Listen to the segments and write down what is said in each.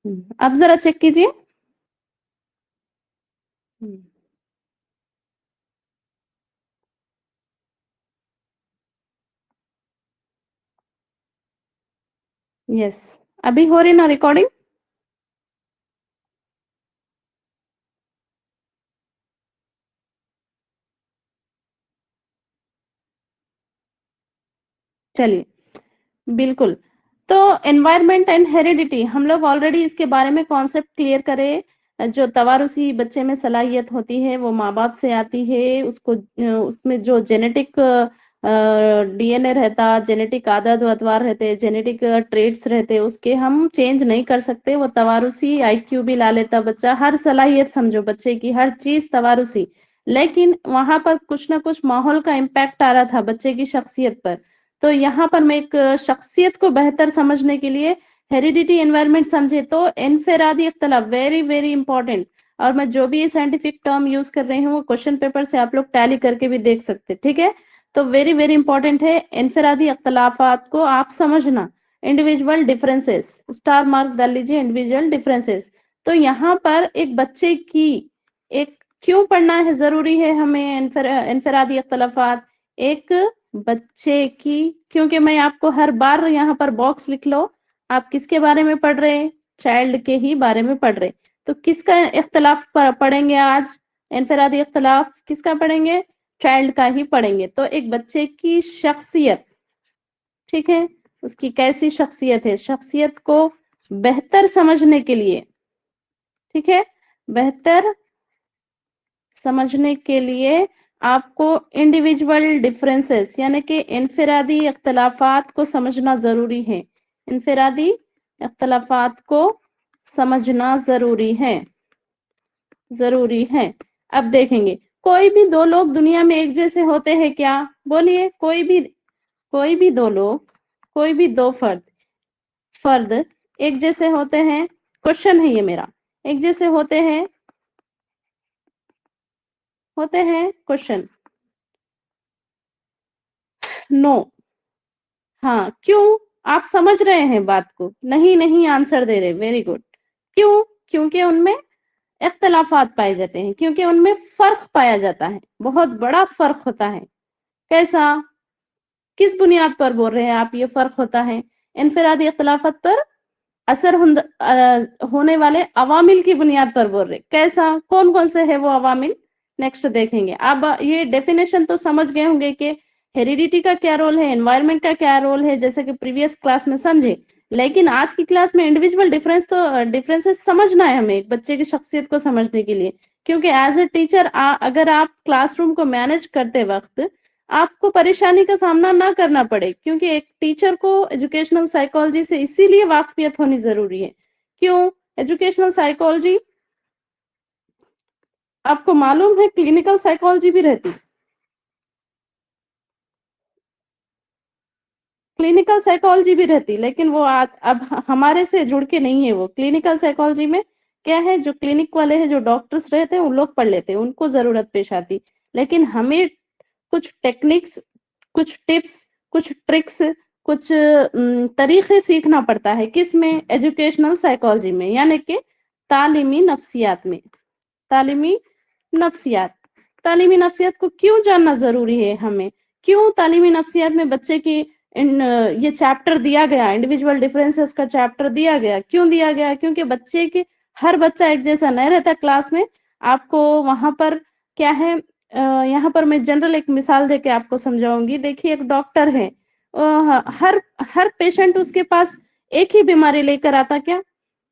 अब जरा चेक कीजिए। यस, अभी हो रही ना रिकॉर्डिंग? चलिए, बिल्कुल। तो एनवायरनमेंट एंड हेरिडिटी हम लोग ऑलरेडी इसके बारे में कॉन्सेप्ट क्लियर करे। जो तवारुसी बच्चे में सलाहियत होती है वो माँ बाप से आती है। उसको उसमें जो जेनेटिक डीएनए रहता, जेनेटिक आदत अतवार रहते, जेनेटिक ट्रेड्स रहते, उसके हम चेंज नहीं कर सकते। वो तवारुसी आईक्यू भी ला लेता बच्चा, हर सलाहियत समझो बच्चे की, हर चीज तवारुसी। लेकिन वहां पर कुछ ना कुछ माहौल का इम्पैक्ट आ रहा था बच्चे की शख्सियत पर। तो यहाँ पर मैं एक शख्सियत को बेहतर समझने के लिए हेरिडिटी एनवायरनमेंट समझे तो इनफेरादी इख्तलाफ वेरी वेरी इंपॉर्टेंट। और मैं जो भी साइंटिफिक टर्म यूज कर रही हूँ वो क्वेश्चन पेपर से आप लोग टैली करके भी देख सकते, ठीक है। तो वेरी वेरी इंपॉर्टेंट है इनफेरादी अख्तलाफात को आप समझना। इंडिविजुअल डिफरेंसेस, स्टार मार्क डाल लीजिए, इंडिविजुअल डिफरेंसेस। तो यहाँ पर एक बच्चे की एक क्यों पढ़ना है, जरूरी है हमें इनफरादी अख्तलाफात एक बच्चे की, क्योंकि मैं आपको हर बार यहाँ पर बॉक्स लिख लो। आप किसके बारे में पढ़ रहे हैं? चाइल्ड के ही बारे में पढ़ रहे। तो किसका इख्तलाफ पढ़ेंगे आज? इनफरादी इख्तलाफ किसका पढ़ेंगे? चाइल्ड का ही पढ़ेंगे। तो एक बच्चे की शख्सियत, ठीक है, उसकी कैसी शख्सियत है, शख्सियत को बेहतर समझने के लिए, ठीक है, बेहतर समझने के लिए आपको इंडिविजुअल डिफरेंसेस यानी कि इनफरादी इख्तलाफात को समझना जरूरी है। इनफरादी इख्तलाफात को समझना जरूरी है, जरूरी है। अब देखेंगे, कोई भी दो लोग दुनिया में एक जैसे होते हैं क्या? बोलिए, कोई भी दो लोग, कोई भी दो फर्द फर्द एक जैसे होते हैं? क्वेश्चन है ये मेरा। एक जैसे होते हैं क्वेश्चन। नो। हाँ, क्यों? आप समझ रहे हैं बात को? नहीं नहीं आंसर दे रहे, वेरी गुड। क्यों? क्योंकि उनमें इख्तलाफात पाए जाते हैं, क्योंकि उनमें फर्क पाया जाता है, बहुत बड़ा फर्क होता है। कैसा? किस बुनियाद पर बोल रहे हैं आप ये फर्क होता है? इनफरादी इख्तलाफात पर होने वाले अवामिल की बुनियाद पर बोल रहे। कैसा? कौन कौन से है वो अवामिल? नेक्स्ट देखेंगे। अब ये डेफिनेशन तो समझ गए होंगे कि हेरिडिटी का क्या रोल है, एनवायरनमेंट का क्या रोल है, जैसे कि प्रीवियस क्लास में समझे। लेकिन आज की क्लास में इंडिविजुअल डिफरेंसेस समझना है हमें एक बच्चे की शख्सियत को समझने के लिए। क्योंकि एज ए टीचर अगर आप क्लासरूम को मैनेज करते वक्त आपको परेशानी का सामना ना करना पड़े, क्योंकि एक टीचर को एजुकेशनल साइकोलॉजी से इसीलिए वाकफियत होनी जरूरी है। क्यों? एजुकेशनल साइकोलॉजी, आपको मालूम है क्लिनिकल साइकोलॉजी भी रहती। क्लिनिकल साइकोलॉजी भी रहती, लेकिन वो अब हमारे से जुड़ के नहीं है। वो क्लिनिकल साइकोलॉजी में क्या है, जो क्लिनिक वाले हैं, जो डॉक्टर्स रहते हैं, उन लोग पढ़ लेते हैं, उनको जरूरत पेश आती। लेकिन हमें कुछ टेक्निक्स, कुछ टिप्स, कुछ ट्रिक्स, कुछ तरीके सीखना पड़ता है। किसमें? एजुकेशनल साइकोलॉजी में, यानी कि तालीमी नफ्सियात में। तालीमी नफ्सियात। तालीमी नफ्सियात को क्यों जानना जरूरी है हमें? क्यों तालीमी नफ्सियात में बच्चे की ये चैप्टर दिया गया, इंडिविजुअल डिफरेंसेस का चैप्टर दिया गया? क्यों दिया गया? क्योंकि बच्चे के हर बच्चा एक जैसा नहीं रहता क्लास में। आपको वहां पर क्या है, यहाँ पर मैं जनरल एक मिसाल देके आपको समझाऊंगी। देखिए, एक डॉक्टर है, हर हर पेशेंट उसके पास एक ही बीमारी लेकर आता क्या?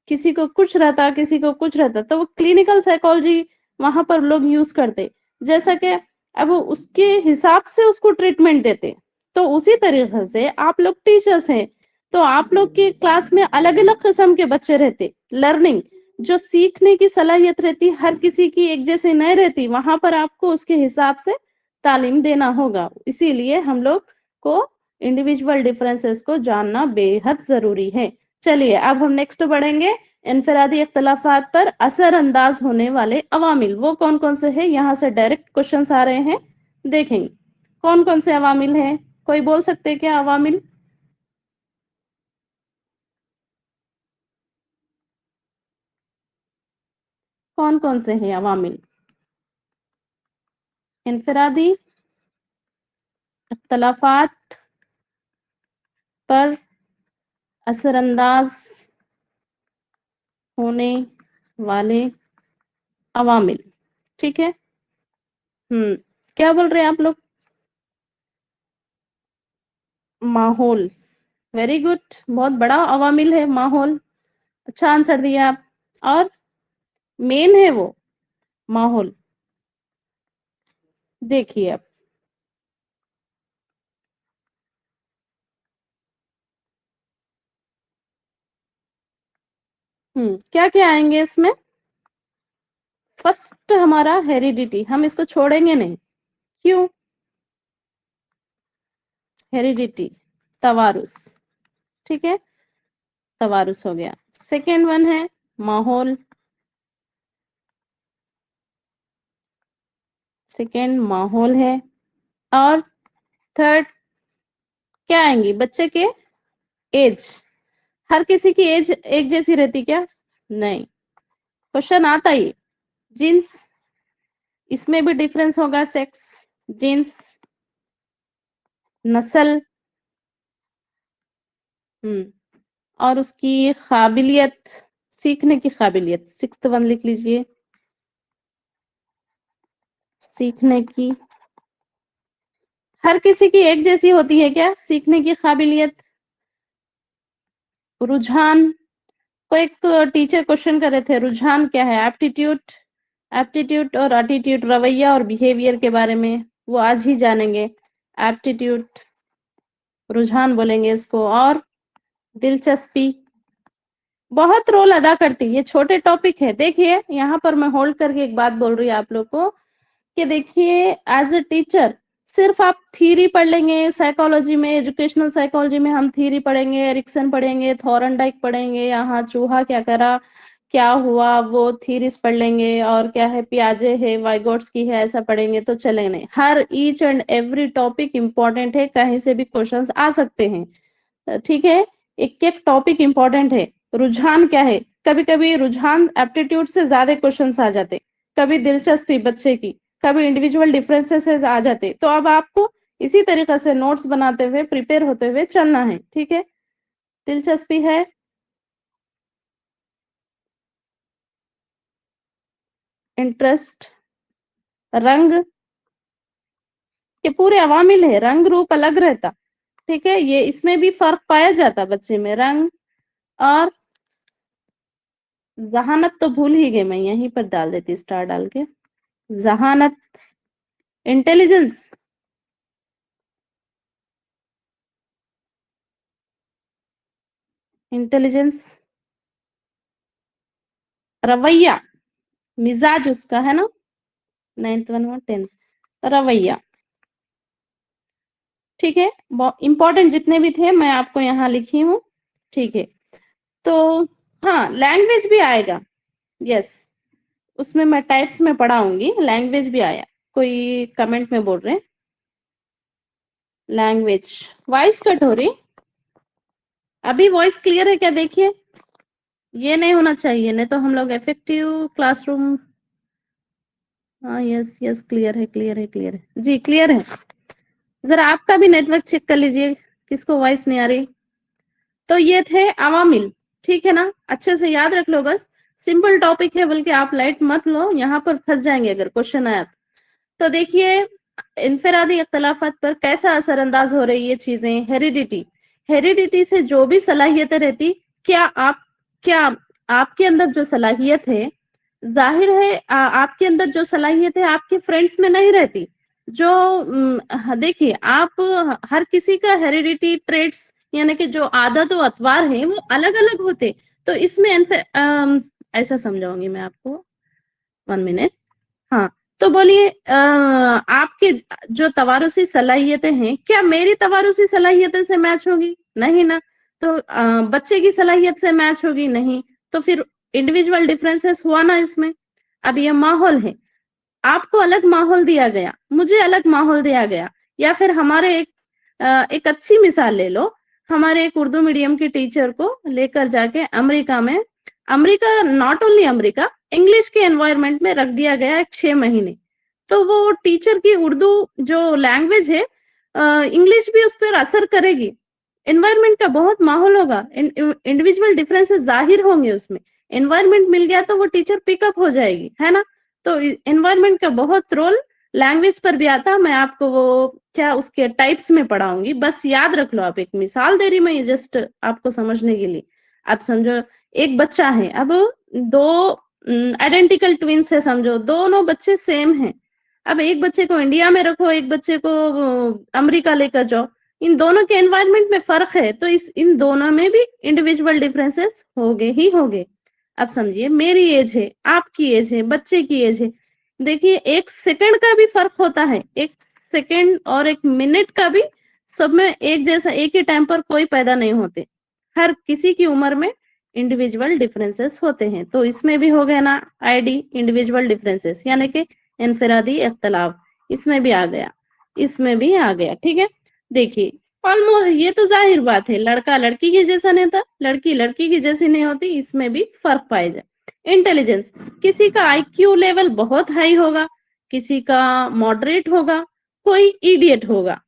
किसी को कुछ रहता, किसी को कुछ रहता, तो वो क्लिनिकल साइकोलॉजी वहां पर लोग यूज करते। जैसा कि अब वो उसके हिसाब से उसको ट्रीटमेंट देते। तो उसी तरीके से आप लोग टीचर्स हैं, तो आप लोग की क्लास में अलग अलग किस्म के बच्चे रहते। लर्निंग, जो सीखने की सलाहियत रहती, हर किसी की एक जैसे नहीं रहती। वहां पर आपको उसके हिसाब से तालीम देना होगा। इसीलिए हम लोग को इंडिविजुअल डिफरेंसेस को जानना बेहद जरूरी है। चलिए, अब हम नेक्स्ट बढ़ेंगे। इनफरादी इख्तलाफात पर असरअंदाज होने वाले अवामिल वो कौन कौन से हैं? यहाँ से डायरेक्ट क्वेश्चंस आ रहे हैं, देखेंगे कौन कौन से अवामिल हैं। कोई बोल सकते हैं क्या अवामिल? कौन कौन से हैं अवामिल? इनफरादी, इख्तलाफात पर असरअंदाज होने वाले अवामिल। ठीक है। क्या बोल रहे हैं आप लोग? माहौल। वेरी गुड, बहुत बड़ा अवामिल है माहौल। अच्छा आंसर दिया आप। और मेन है वो माहौल। देखिए अब क्या क्या आएंगे इसमें? फर्स्ट हमारा हेरिडिटी, हम इसको छोड़ेंगे नहीं। क्यों? हेरिडिटी, तवारुस। ठीक है, तवारुस हो गया। सेकेंड वन है माहौल। सेकेंड माहौल है। और थर्ड क्या आएंगी? बच्चे के एज। हर किसी की एज एक जैसी रहती क्या? नहीं। क्वेश्चन आता ही। जीन्स, इसमें भी डिफरेंस होगा। सेक्स, जीन्स, नस्ल, और उसकी काबिलियत, सीखने की काबिलियत। सिक्स्थ वन लिख लीजिए, सीखने की। हर किसी की एक जैसी होती है क्या सीखने की काबिलियत? रुझान, को एक टीचर क्वेश्चन कर रहे थे, रुझान क्या है? एप्टीट्यूड। एप्टीट्यूड और एटीट्यूड, रवैया और बिहेवियर के बारे में वो आज ही जानेंगे। एप्टीट्यूड, रुझान बोलेंगे इसको। और दिलचस्पी बहुत रोल अदा करती है। ये छोटे टॉपिक है। देखिए यहाँ पर मैं होल्ड करके एक बात बोल रही हूँ आप लोग को कि देखिए एज ए टीचर सिर्फ आप थ्योरी पढ़ लेंगे। साइकोलॉजी में, एजुकेशनल साइकोलॉजी में हम थ्योरी पढ़ेंगे, एरिक्सन पढ़ेंगे, थॉर्नडाइक पढ़ेंगे, यहाँ चूहा क्या करा, क्या हुआ, वो थ्योरीज पढ़ लेंगे। और क्या है, पियाजे है, वाइगोट्स्की है, ऐसा पढ़ेंगे तो चलेगा नहीं। हर each and every topic important है, कहीं से भी क्वेश्चंस आ सकते हैं। ठीक है, एक एक टॉपिक इंपॉर्टेंट है। रुझान क्या है? कभी कभी रुझान एप्टीट्यूड से ज्यादा क्वेश्चंस आ जाते, कभी दिलचस्पी बच्चे की, कभी इंडिविजुअल डिफरेंसेस आ जाते। तो अब आपको इसी तरीके से नोट्स बनाते हुए, प्रिपेयर होते हुए चलना है। ठीक है, दिलचस्पी है, इंटरेस्ट, रंग, ये पूरे अवामिल है। रंग रूप अलग रहता। ठीक है, ये इसमें भी फर्क पाया जाता बच्चे में, रंग। और जहानत तो भूल ही गई मैं, यहीं पर डाल देती स्टार डाल के। जहानत, इंटेलिजेंस, इंटेलिजेंस, रवैया, मिजाज उसका है ना, 9th वन और 10th, रवैया। ठीक है, इंपॉर्टेंट जितने भी थे मैं आपको यहाँ लिखी हूँ। ठीक है, तो हाँ लैंग्वेज भी आएगा। यस, उसमें मैं टाइप्स में पढ़ाऊंगी, लैंग्वेज भी आया। कोई कमेंट में बोल रहे हैं लैंग्वेज। वॉइस कट हो रही, अभी वॉइस क्लियर है क्या? देखिए, ये नहीं होना चाहिए, नहीं तो हम लोग इफेक्टिव क्लासरूम। हाँ यस यस, क्लियर है, क्लियर है, क्लियर है जी, क्लियर है। जरा आपका भी नेटवर्क चेक कर लीजिए, किसको वॉइस नहीं आ रही। तो ये थे अवामिल। ठीक है ना, अच्छे से याद रख लो बस। सिंपल टॉपिक है, बल्कि आप लाइट मत लो, यहाँ पर फंस जाएंगे अगर क्वेश्चन आया तो देखिए, इनफरादी इख्तलाफात पर कैसा असरअंदाज हो रही है चीजें? हेरिडिटी, हेरिडिटी से जो भी सलाहियतें रहती, क्या आपके अंदर जो सलाहियत है, जाहिर है आपके अंदर जो सलाहियत है आपके फ्रेंड्स में नहीं रहती। जो देखिए, आप हर किसी का हेरिडिटी ट्रेट्स यानी कि जो आदत और अतवार है वो अलग अलग होते। तो इसमें ऐसा समझाऊंगी मैं आपको, 1 मिनट। हाँ, तो बोलिए आपके जो तवारुसी सलाहियतें हैं, क्या मेरी तवारुसी सलाहियतें से मैच होगी? नहीं ना। तो बच्चे की सलाहियत से मैच होगी? नहीं। तो फिर इंडिविजुअल डिफरेंसेस हुआ ना इसमें। अब ये माहौल है, आपको अलग माहौल दिया गया, मुझे अलग माहौल दिया गया। या फिर हमारे एक अच्छी मिसाल ले लो, हमारे एक उर्दू मीडियम की टीचर को लेकर जाके अमेरिका में, America not only America, English के एनवायरनमेंट में रख दिया गया है 6 महीने, तो वो टीचर की उर्दू जो लैंग्वेज है, इंग्लिश भी उस पर असर करेगी। एनवायरनमेंट का बहुत माहौल होगा, इंडिविजुअल डिफरेंसेस जाहिर होंगे उसमें। एनवायरनमेंट मिल गया तो वो टीचर पिकअप हो जाएगी, है ना। तो एनवायरनमेंट का बहुत रोल लैंग्वेज पर भी आता। मैं आपको वो क्या उसके टाइप्स में पढ़ाऊंगी, बस याद रख लो। आप एक मिसाल दे रही मैं जस्ट आपको समझने के लिए। आप समझो, एक बच्चा है, अब दो आइडेंटिकल ट्विंस है, समझो दोनों बच्चे सेम हैं। अब एक बच्चे को इंडिया में रखो, एक बच्चे को अमेरिका लेकर जाओ, इन दोनों के एनवायरनमेंट में फर्क है, तो इस इन दोनों में भी इंडिविजुअल डिफरेंसेस होंगे ही होंगे। अब समझिए, मेरी एज है, आपकी एज है, बच्चे की एज है, देखिए 1 सेकंड का भी फर्क होता है, 1 सेकंड और 1 मिनट का भी। सब में एक जैसा एक ही टाइम पर कोई पैदा नहीं होते, हर किसी की उम्र में इंडिविजुअल डिफरेंसेस होते हैं। तो इसमें भी हो गया ना, आईडी इंडिविजुअल डिफरेंसेस, यानी कि इनफरादी इख्तलाफ, इसमें भी आ गया, इसमें भी आ गया। ठीक है, देखिए ऑलमोस्ट ये तो जाहिर बात है, लड़का लड़की की जैसा नहीं था, लड़की लड़की की जैसी नहीं होती, इसमें भी फर्क पाया जाए। इंटेलिजेंस, किसी का आईक्यू लेवल बहुत हाई होगा, किसी का मॉडरेट होगा, कोई इडियट होगा,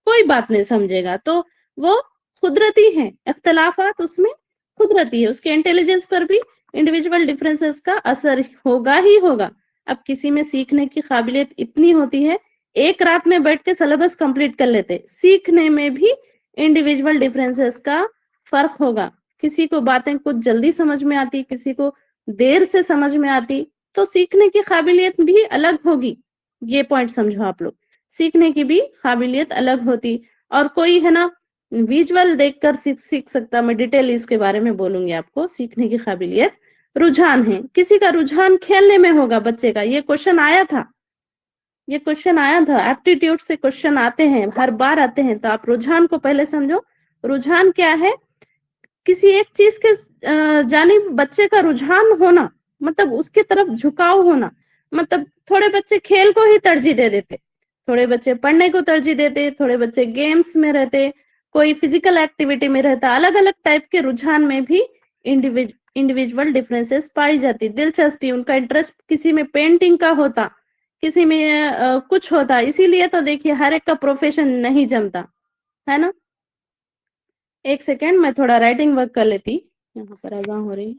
कोई बात नहीं समझेगा, तो वो कुदरती है, इख्तलाफात उसमें कुदरती है, उसके इंटेलिजेंस पर भी इंडिविजुअल डिफरेंसेस का असर होगा ही होगा। अब किसी में सीखने की काबिलियत इतनी होती है, एक रात में बैठ के सिलेबस कंप्लीट कर लेते, सीखने में भी इंडिविजुअल डिफरेंसेस का फर्क होगा। किसी को बातें कुछ जल्दी समझ में आती, किसी को देर से समझ में आती, तो सीखने की काबिलियत भी अलग होगी। ये पॉइंट समझो आप लोग, सीखने की भी काबिलियत अलग होती। और कोई है ना विजुअल देखकर सीख सकता, मैं डिटेल इसके बारे में बोलूंगी आपको। सीखने की काबिलियत, रुझान है, किसी का रुझान खेलने में होगा, बच्चे का, ये क्वेश्चन आया था, ये क्वेश्चन आया था, एप्टीट्यूड से क्वेश्चन आते हैं, हर बार आते हैं, तो आप रुझान को पहले समझो। रुझान क्या है, किसी एक चीज के जानिब बच्चे का रुझान होना, मतलब उसके तरफ झुकाव होना। मतलब थोड़े बच्चे खेल को ही तरजीह दे देते, थोड़े बच्चे पढ़ने को तरजीह देते, थोड़े बच्चे गेम्स में रहते, कोई फिजिकल एक्टिविटी में रहता। अलग अलग टाइप के रुझान में भी इंडिविजुअल डिफरेंसेस पाई जाती। दिलचस्पी, उनका इंटरेस्ट किसी में पेंटिंग का होता, किसी में कुछ होता। इसीलिए तो देखिए हर एक का प्रोफेशन नहीं जमता, है ना। 1 सेकेंड, मैं थोड़ा राइटिंग वर्क कर लेती, यहाँ पर अजा हो रही।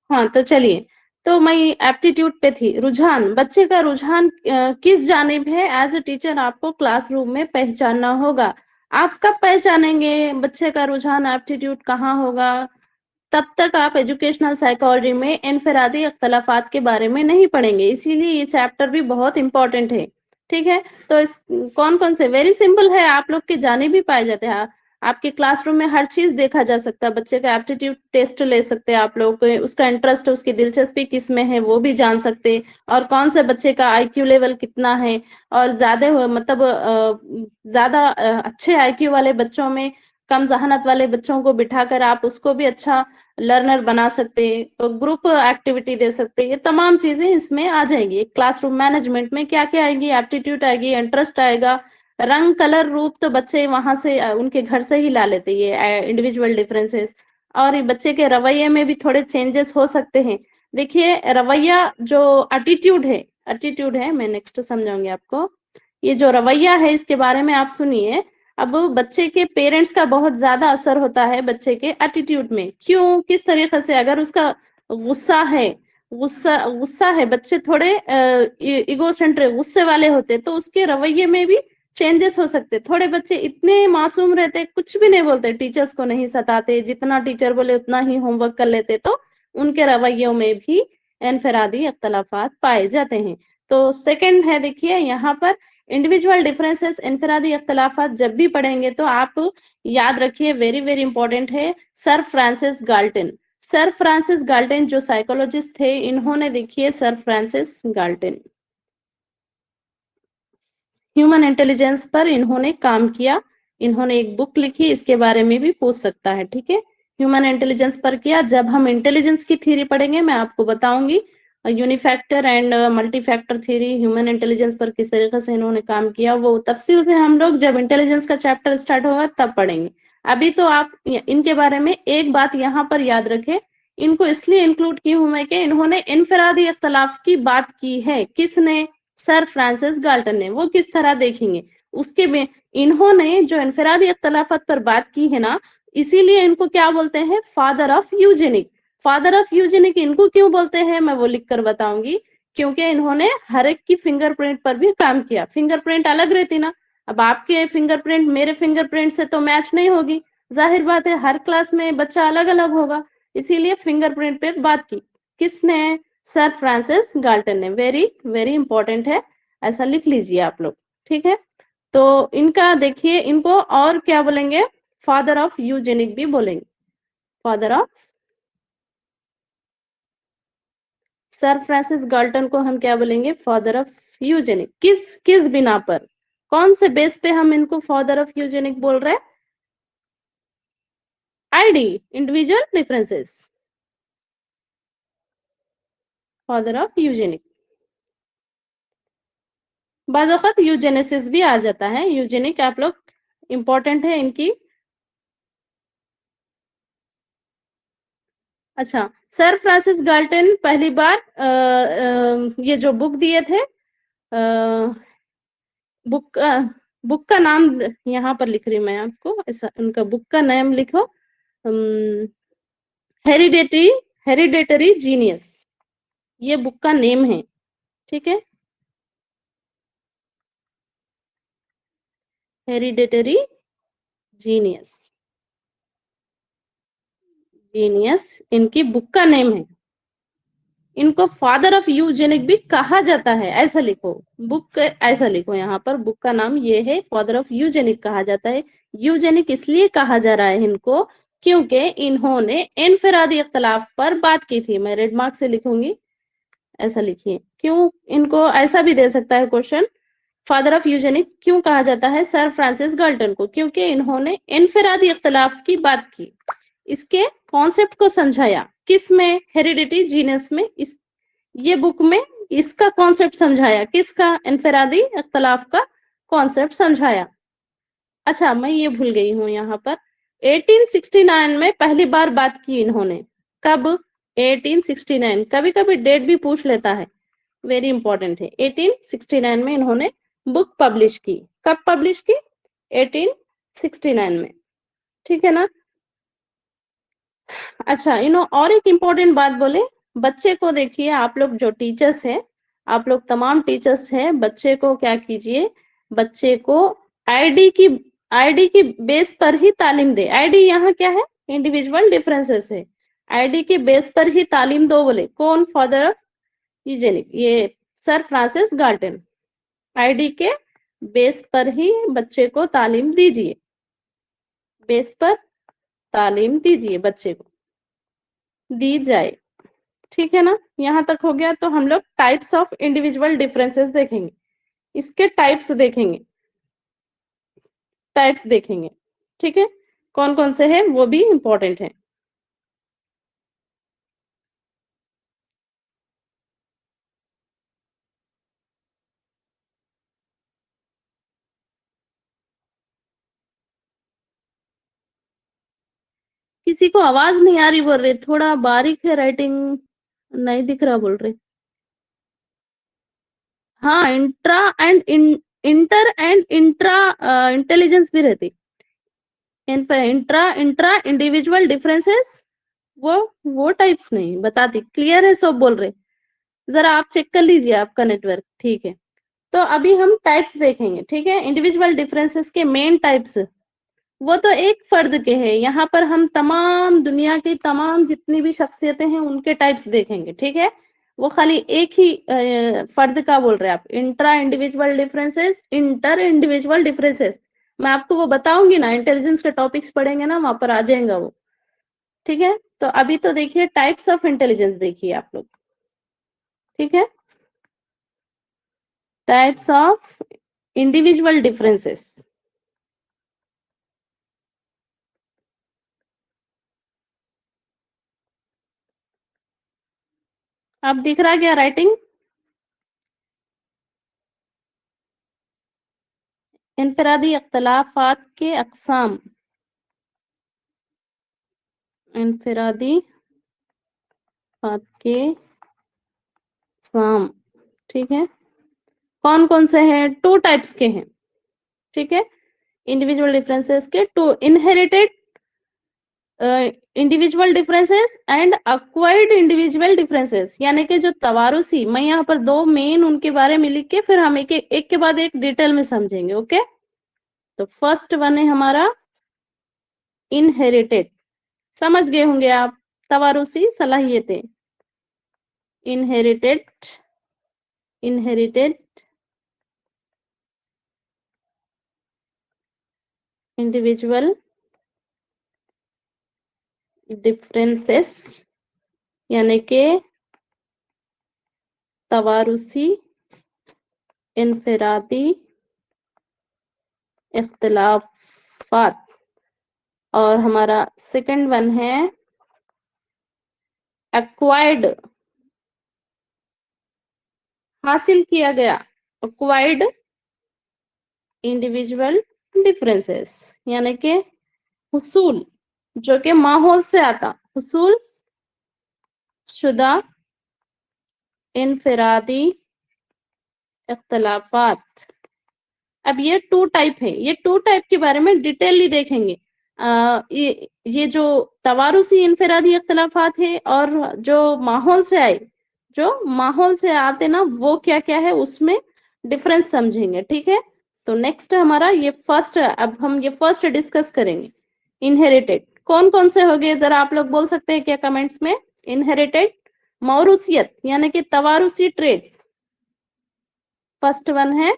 हाँ, तो चलिए, तो मैं एप्टीट्यूड पे थी, रुझान, बच्चे का रुझान किस जानिब है, एज अ टीचर आपको क्लासरूम में पहचानना होगा। आप कब पहचानेंगे बच्चे का रुझान, एप्टीट्यूड कहाँ होगा? तब तक आप एजुकेशनल साइकोलॉजी में इनफरादी अख्तलाफात के बारे में नहीं पढ़ेंगे, इसीलिए ये चैप्टर भी बहुत इंपॉर्टेंट है। ठीक है, तो इस कौन कौन से, वेरी सिंपल है, आप लोग के जाने भी पाए जाते हैं। आपके क्लासरूम में हर चीज देखा जा सकता है, बच्चे का एप्टीट्यूड टेस्ट ले सकते हैं आप लोग, उसका इंटरेस्ट, उसकी दिलचस्पी किस में है वो भी जान सकते हैं, और कौन से बच्चे का आईक्यू लेवल कितना है, और मतलब ज्यादा अच्छे आईक्यू वाले बच्चों में कम जहानत वाले बच्चों को बिठाकर आप उसको भी अच्छा लर्नर बना सकते हैं, तो ग्रुप एक्टिविटी दे सकते हैं, ये तमाम चीजें इसमें आ जाएंगी। क्लासरूम मैनेजमेंट में क्या क्या आएगी, एप्टीट्यूड आएगी, इंटरेस्ट आएगा, रंग कलर रूप तो बच्चे वहां से उनके घर से ही ला लेते हैं, ये इंडिविजुअल डिफरेंसेस। और ये बच्चे के रवैये में भी थोड़े चेंजेस हो सकते हैं। देखिए रवैया जो एटीट्यूड है, मैं नेक्स्ट समझाऊंगी आपको। ये जो रवैया है इसके बारे में आप सुनिए। अब बच्चे के पेरेंट्स का बहुत ज्यादा असर होता है बच्चे के एटीट्यूड में, क्यों, किस तरीके से, अगर उसका गुस्सा है, गुस्सा गुस्सा है, बच्चे थोड़े इगोसेंट्रिक गुस्से वाले होते, तो उसके रवैये में भी चेंजेस हो सकते। थोड़े बच्चे इतने मासूम रहते, कुछ भी नहीं बोलते, टीचर्स को नहीं सताते, जितना टीचर बोले उतना ही होमवर्क कर लेते, तो उनके रवैयों में भी इनफरादी अख्तलाफात पाए जाते हैं। तो सेकंड है, देखिए यहाँ पर इंडिविजुअल डिफरेंसेस, इनफरादी अख्तलाफात जब भी पढ़ेंगे तो आप याद रखिए, वेरी वेरी इंपॉर्टेंट है, sir Francis Galton. Sir Francis Galton जो साइकोलॉजिस्ट थे, इन्होंने, देखिए sir Francis Galton human intelligence पर इन्होंने काम किया, इन्होंने एक बुक लिखी, इसके बारे में भी पूछ सकता है। ठीक है, ह्यूमन इंटेलिजेंस पर किया। जब हम इंटेलिजेंस की थ्योरी पढ़ेंगे मैं आपको बताऊंगी, यूनिफैक्टर एंड मल्टीफैक्टर थ्योरी, ह्यूमन इंटेलिजेंस पर किस तरीके से इन्होंने काम किया, वो तफसील से हम लोग जब इंटेलिजेंस का चैप्टर स्टार्ट होगा तब पढ़ेंगे। अभी तो आप इनके बारे में एक बात यहाँ पर याद रखें, इनको इसलिए इंक्लूड की हूं मैं कि इन्होंने इनफरादी इख्तलाफ की बात की है। किसने? सर फ्रांसिस गाल्टन ने। वो किस तरह देखेंगे उसके में, इन्होंने जो इनफरादी अख्तलाफत पर बात की है ना, इसीलिए इनको क्या बोलते हैं, father of eugenic. Father of eugenic इनको क्यों बोलते हैं मैं वो लिख कर बताऊंगी, क्योंकि इन्होंने हर एक की फिंगरप्रिंट पर भी काम किया। फिंगरप्रिंट अलग रहती ना, अब आपके फिंगरप्रिंट मेरे फिंगरप्रिंट से तो मैच नहीं होगी, जाहिर बात है, हर क्लास में बच्चा अलग अलग होगा, इसीलिए फिंगरप्रिंट पर बात की। किसने? सर फ्रांसिस गाल्टन ने। वेरी वेरी इंपॉर्टेंट है, ऐसा लिख लीजिए आप लोग। ठीक है, तो इनका देखिए, इनको और क्या बोलेंगे, फादर ऑफ यूजेनिक भी बोलेंगे, father of, sir Francis Galton को हम क्या बोलेंगे, फादर ऑफ यूजेनिक। किस किस बिना पर, कौन से बेस पे हम इनको फादर ऑफ यूजेनिक बोल रहे हैं? ID, individual differences, father of eugenic. बाज़ यूजेनेसिस भी आ जाता है, यूजेनिक आप लोग इंपॉर्टेंट है इनकी। अच्छा, सर फ्रांसिस गाल्टन पहली बार ये जो बुक दिए थे, बुक बुक का नाम यहाँ पर लिख रही हूँ मैं आपको, ऐसा उनका बुक का नाम लिखो, हेरिडेटरी, हेरिडेटरी जीनियस, ये बुक का नेम है। ठीक है, हेरिडेटरी जीनियस, जीनियस इनकी बुक का नेम है। इनको फादर ऑफ यूजेनिक भी कहा जाता है, ऐसा लिखो, बुक ऐसा लिखो यहाँ पर, बुक का नाम ये है, फादर ऑफ यूजेनिक कहा जाता है। यूजेनिक इसलिए कहा जा रहा है इनको, क्योंकि इन्होंने इनफरादी इख्तलाफ पर बात की थी। मैं रेड मार्क से लिखूंगी, ऐसा लिखिए। क्यों इनको ऐसा भी दे सकता है क्वेश्चन, फादर ऑफ यूजेनिक क्यों कहा जाता है सर फ्रांसिस गाल्टन को, क्योंकि इन्होंने इनफरादी इख्तलाफ की बात की, इसके कॉन्सेप्ट को समझाया। किस में? हेरिडिटी जीनस में, इस ये बुक में इसका कॉन्सेप्ट समझाया। किसका? इनफरादी इख्तलाफ का कॉन्सेप्ट समझाया। अच्छा, मैं ये भूल गई हूं यहाँ पर, 1869 में पहली बार बात की इन्होंने। कब? 1869, कभी कभी डेट भी पूछ लेता है, वेरी इंपॉर्टेंट है। 1869 में इन्होंने बुक पब्लिश की। कब पब्लिश की? 1869 में। ठीक है ना। अच्छा, और एक इंपॉर्टेंट बात बोले, बच्चे को देखिए, आप लोग जो टीचर्स हैं, आप लोग तमाम टीचर्स हैं, बच्चे को क्या कीजिए, बच्चे को आईडी की आईडी की बेस पर ही तालीम दे। आईडी यहाँ क्या है, इंडिविजुअल डिफरेंसेस है। आईडी के बेस पर ही तालीम दो बोले कौन, फादर ऑफ यूजेनिक, ये सर फ्रांसिस गाल्टन। आईडी के बेस पर ही बच्चे को तालीम दीजिए, बेस पर तालीम दीजिए, बच्चे को दी जाए। ठीक है ना, यहाँ तक हो गया। तो हम लोग टाइप्स ऑफ इंडिविजुअल डिफरेंसेस देखेंगे, इसके टाइप्स देखेंगे, टाइप्स देखेंगे। ठीक है, कौन कौन से हैं वो भी इंपॉर्टेंट है। किसी को आवाज नहीं आ रही बोल रहे, थोड़ा बारीक है राइटिंग, नहीं दिख रहा बोल रहे। हाँ, intra and inter and intra intelligence भी रहती। इंट्रा इंट्रा इंडिविजुअल डिफरेंसेस, वो टाइप्स नहीं बताती। क्लियर है, सब बोल रहे, जरा आप चेक कर लीजिए आपका नेटवर्क। ठीक है, तो अभी हम टाइप्स देखेंगे। ठीक है, इंडिविजुअल डिफरेंसेस के मेन टाइप्स वो तो एक फर्द के हैं, यहाँ पर हम तमाम दुनिया की तमाम जितनी भी शख्सियतें हैं उनके टाइप्स देखेंगे। ठीक है, वो खाली एक ही फर्द का बोल रहे हैं आप, intra individual differences, inter individual differences. मैं आपको वो बताऊंगी ना, इंटेलिजेंस के टॉपिक्स पढ़ेंगे ना, वहां पर आ जाएगा वो। ठीक है, तो अभी तो देखिए टाइप्स ऑफ इंटेलिजेंस देखिए आप लोग। ठीक है, टाइप्स ऑफ इंडिविजुअल डिफरेंसेस। आप दिख रहा क्या राइटिंग? इनफरादी इख्तलाफात के अक़साम, इनफरादी फात के अक़साम। ठीक है, कौन कौन से हैं? टू टाइप्स के हैं। ठीक है, इंडिविजुअल डिफरेंसेस के two, inherited individual differences and acquired individual differences, यानी कि जो तवारुसी, मैं यहाँ पर दो मेन उनके बारे में लिख के फिर हम एक के बाद एक डिटेल में समझेंगे। ओके, तो फर्स्ट वन है हमारा इनहेरिटेड, समझ गए होंगे आप, तवारुसी सलाहियतें। इनहेरिटेड, इनहेरिटेड इंडिविजुअल डिफरेंसेस, यानी कि तवारुसी इनफरादी इख्तिलाफात। और हमारा सेकंड वन है एक्वायर्ड, हासिल किया गया, एक्वायर्ड इंडिविजुअल डिफरेंसेस, यानी कि हुसूल, जो कि माहौल से आता, हुसूल शुदा इनफरादी इख्तिलाफात। अब ये टू टाइप है, ये टू टाइप के बारे में डिटेलली देखेंगे। ये जो तवारुसी इनफरादी इख्तिलाफात है और जो माहौल से आए, जो माहौल से आते ना, वो क्या क्या है उसमें डिफरेंस समझेंगे। ठीक है, तो नेक्स्ट हमारा ये फर्स्ट, अब हम ये फर्स्ट डिस्कस करेंगे। इनहेरिटेड कौन कौन से हो गए, जरा आप लोग बोल सकते हैं क्या कमेंट्स में? इनहेरिटेड, मौरूसियत यानी कि तवारुसी ट्रेड्स, फर्स्ट वन है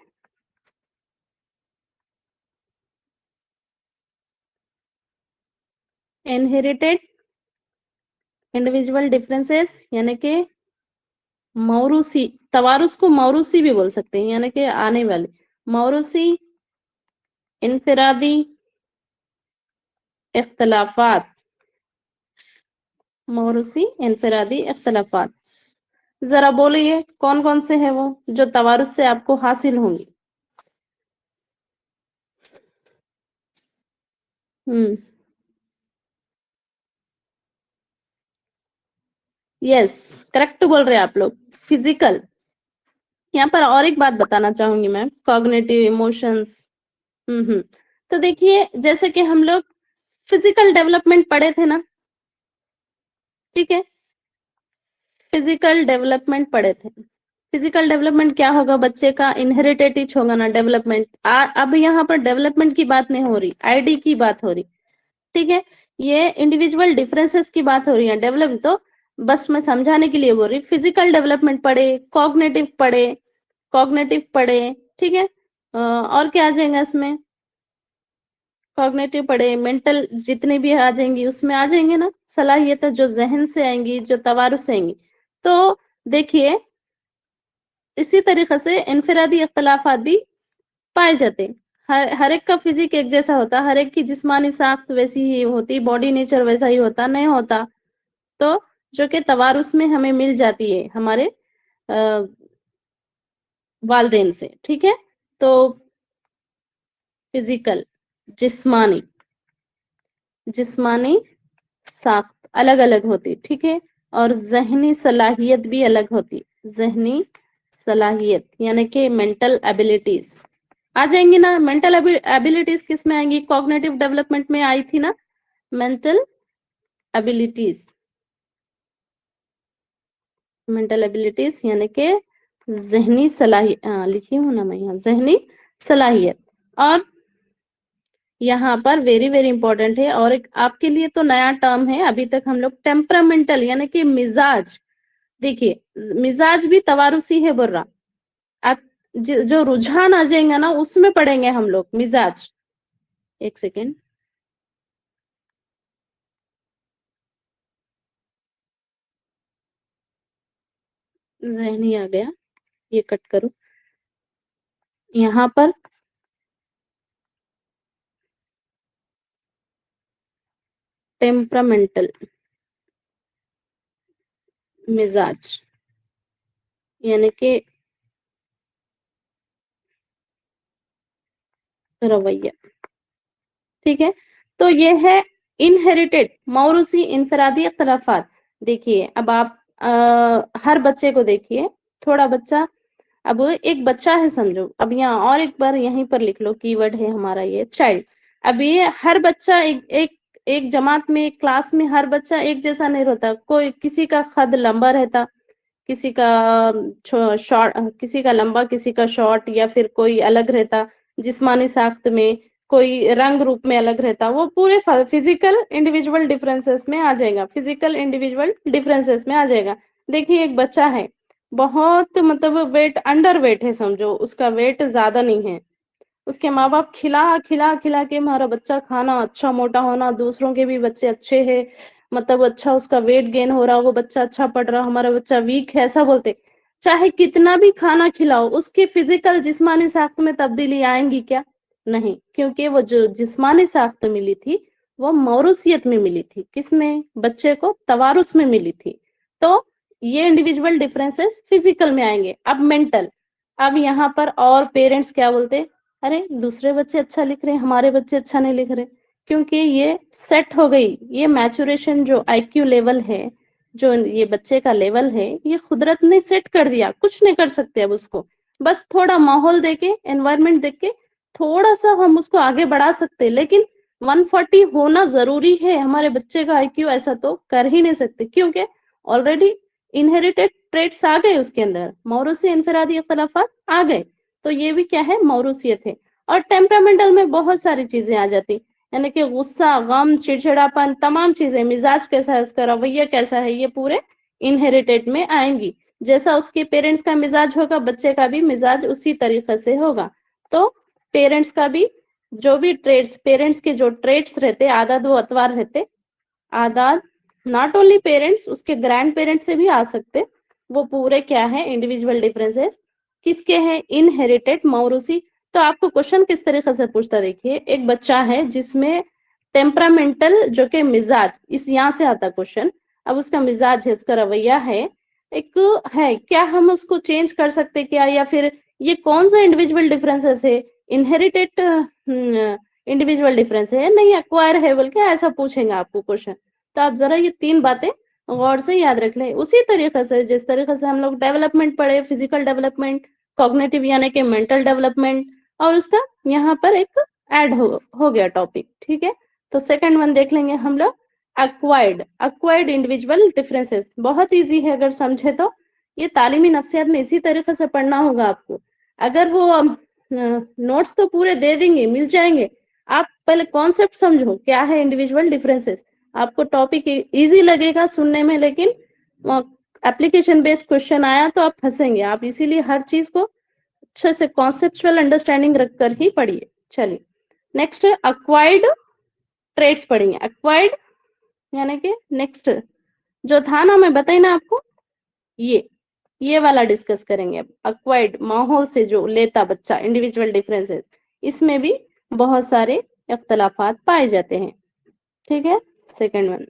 इनहेरिटेड इंडिविजुअल डिफरेंसेस, यानी कि मौरूसी, तवारुस को मौरूसी भी बोल सकते हैं, यानी कि आने वाले, मौरूसी इनफरादी इख्तलाफात, मौरूसी इनफरादी इख्तलाफात। जरा बोलिए कौन कौन से हैं वो जो तवारुस से आपको हासिल होंगी। यस, करेक्ट बोल रहे हैं आप लोग। फिजिकल, यहाँ पर और एक बात बताना चाहूंगी मैं, कॉग्निटिव इमोशंस। तो देखिए, जैसे कि हम लोग फिजिकल डेवलपमेंट पढ़े थे ना, ठीक है, फिजिकल डेवलपमेंट पढ़े थे। फिजिकल डेवलपमेंट क्या होगा, बच्चे का इनहेरिटेड होगा ना डेवलपमेंट। अब यहाँ पर डेवलपमेंट की बात नहीं हो रही, आईडी की बात हो रही, ठीक है। ये इंडिविजुअल डिफरेंसेस की बात हो रही है, डेवलप तो बस मैं समझाने के लिए बोल रही। फिजिकल डेवलपमेंट पढ़े, कॉग्निटिव पढ़े, ठीक है। और क्या आ जाएगा इसमें, कॉग्निटिव पढ़े, मेंटल जितने भी आ जाएंगी उसमें आ जाएंगे ना, सलाहियत जो जहन से आएंगी, जो तवारुस से आएंगी। तो देखिए इसी तरीके से इनफिरादी इख्तलाफात भी पाए जाते हैं। हर एक का फिजिक एक जैसा होता, हर एक की जिस्मानी साख्त वैसी ही होती, बॉडी नेचर वैसा ही होता नहीं होता। तो जो कि तवारुस में हमें मिल जाती है हमारे वालदेन से, ठीक है। तो फिजिकल जिस्मानी जिस्मानी साख्त अलग अलग होती, ठीक है। और जहनी सलाहियत भी अलग होती, जहनी सलाहियत यानी कि मेंटल एबिलिटीज आ जाएंगी ना। मेंटल एबिलिटीज किस में आएंगी, कॉग्निटिव डेवलपमेंट में आई थी ना, मेंटल एबिलिटीज। मेंटल एबिलिटीज यानी कि जहनी सलाहियत, लिखी हूं ना मैं यहाँ, जहनी सलाहियत। और यहाँ पर वेरी वेरी इंपॉर्टेंट है, और एक आपके लिए तो नया टर्म है, अभी तक हम लोग टेम्परामेंटल यानी कि मिजाज। देखिए मिजाज भी तवारुसी है बोल रहा, आप जो रुझान आ जाएगा ना उसमें पढ़ेंगे हम लोग मिजाज। एक सेकेंड, जहनी आ गया, ये कट करो। यहाँ पर टेम्परामेंटल मिजाज यानी कि रवैया, ठीक है। तो ये है इनहेरिटेड मौरूसी इनफरादी अख्तलाफात। देखिए अब आप हर बच्चे को देखिए, थोड़ा बच्चा, अब एक बच्चा है समझो, अब यहाँ और एक बार यहीं पर लिख लो, कीवर्ड है हमारा ये चाइल्ड। अब ये हर बच्चा एक जमात में, एक क्लास में हर बच्चा एक जैसा नहीं रहता, कोई किसी का कद लंबा रहता, किसी का शॉर्ट, किसी का लंबा किसी का शॉर्ट, या फिर कोई अलग रहता जिस्मानी साख्त में, कोई रंग रूप में अलग रहता, वो पूरे फिजिकल इंडिविजुअल डिफरेंसेस में आ जाएगा, फिजिकल इंडिविजुअल डिफरेंसेस में आ जाएगा। देखिए एक बच्चा है, बहुत मतलब वेट अंडर वेट है समझो, उसका वेट ज्यादा नहीं है, उसके माँ बाप खिला खिला खिला के हमारा बच्चा खाना अच्छा मोटा होना, दूसरों के भी बच्चे अच्छे हैं, मतलब अच्छा उसका वेट गेन हो रहा, वो बच्चा अच्छा पढ़ रहा, हमारा बच्चा वीक है, ऐसा बोलते। चाहे कितना भी खाना खिलाओ, उसकी फिजिकल जिस्मानी साख्त में तब्दीली आएंगी क्या, नहीं, क्योंकि वो जो जिस्मानी साख्त मिली थी वो मौरूसियत में मिली थी, किसमें, बच्चे को तवारुस में मिली थी। तो ये इंडिविजुअल डिफरेंसेस फिजिकल में आएंगे। अब मेंटल, अब यहाँ पर और पेरेंट्स क्या बोलते, अरे दूसरे बच्चे अच्छा लिख रहे हैं, हमारे बच्चे अच्छा नहीं लिख रहे, क्योंकि ये सेट हो गई, ये मैचुरेशन जो आईक्यू लेवल है, जो ये बच्चे का लेवल है, ये कुदरत ने सेट कर दिया, कुछ नहीं कर सकते अब उसको। बस थोड़ा माहौल देके, एनवायरनमेंट देख के थोड़ा सा हम उसको आगे बढ़ा सकते, लेकिन 140 होना जरूरी है हमारे बच्चे का आईक्यू, ऐसा तो कर ही नहीं सकते, क्योंकि ऑलरेडी इनहेरिटेड ट्रेट्स आ गए उसके अंदर, मौरूसी इनफरादी इख्तलाफात आ गए। तो ये भी क्या है, मौरूसियत है। और टेम्परामेंटल में बहुत सारी चीजें आ जाती, यानी कि गुस्सा, गम, चिड़चिड़ापन, तमाम चीजें, मिजाज कैसा है उसका, रवैया कैसा है, ये पूरे इनहेरिटेड में आएंगी। जैसा उसके पेरेंट्स का मिजाज होगा, बच्चे का भी मिजाज उसी तरीके से होगा। तो पेरेंट्स का भी जो भी ट्रेड्स, पेरेंट्स के जो ट्रेड्स रहते, आदत व अतवार रहते, आदात नॉट ओनली पेरेंट्स, उसके ग्रैंड पेरेंट्स से भी आ सकते, वो पूरे क्या है, इंडिविजुअल डिफरेंसेस किसके हैं, इनहेरिटेड मौरूसी। तो आपको क्वेश्चन किस तरीके से पूछता, देखिए एक बच्चा है जिसमें टेम्परामेंटल जो कि मिजाज, इस यहाँ से आता क्वेश्चन, अब उसका मिजाज है, उसका रवैया है, एक है, क्या हम उसको चेंज कर सकते क्या, या फिर ये कौन सा इंडिविजुअल डिफरेंसेस है, इनहेरिटेड इंडिविजुअल डिफरेंस है नहीं एक्वायर है, बोल के ऐसा पूछेंगे आपको क्वेश्चन। तो आप जरा ये तीन बातें गौर से याद रख लें, उसी तरीके से जिस तरीके से हम लोग डेवलपमेंट पढ़े, फिजिकल डेवलपमेंट, कॉग्निटिव यानी कि मेंटल डेवलपमेंट, और उसका यहाँ पर एक ऐड हो गया टॉपिक, ठीक है। तो सेकंड वन देख लेंगे हम लोग, अक्वायर्ड इंडिविजुअल डिफरेंसेस, बहुत इजी है अगर समझे तो। ये तालीमी नफ्सियात में इसी तरीके से पढ़ना होगा आपको। अगर वो नोट्स तो पूरे दे देंगे, मिल जाएंगे, आप पहले कॉन्सेप्ट समझो क्या है इंडिविजुअल डिफरेंसेस। आपको टॉपिक इजी लगेगा सुनने में, लेकिन एप्लीकेशन बेस्ड क्वेश्चन आया तो आप फंसेंगे। आप इसीलिए हर चीज को अच्छे से कॉन्सेप्चुअल अंडरस्टैंडिंग रखकर ही पढ़िए। चलिए नेक्स्ट अक्वायर्ड ट्रेड्स पढ़ेंगे। अक्वायर्ड यानी कि नेक्स्ट जो था ना, मैं बताई ना आपको, ये वाला डिस्कस करेंगे अब। अक्वायर्ड माहौल से जो लेता बच्चा इंडिविजुअल डिफरेंसेस, इसमें भी बहुत सारे इख्तलाफात पाए जाते हैं। ठीक है, सेकंड वन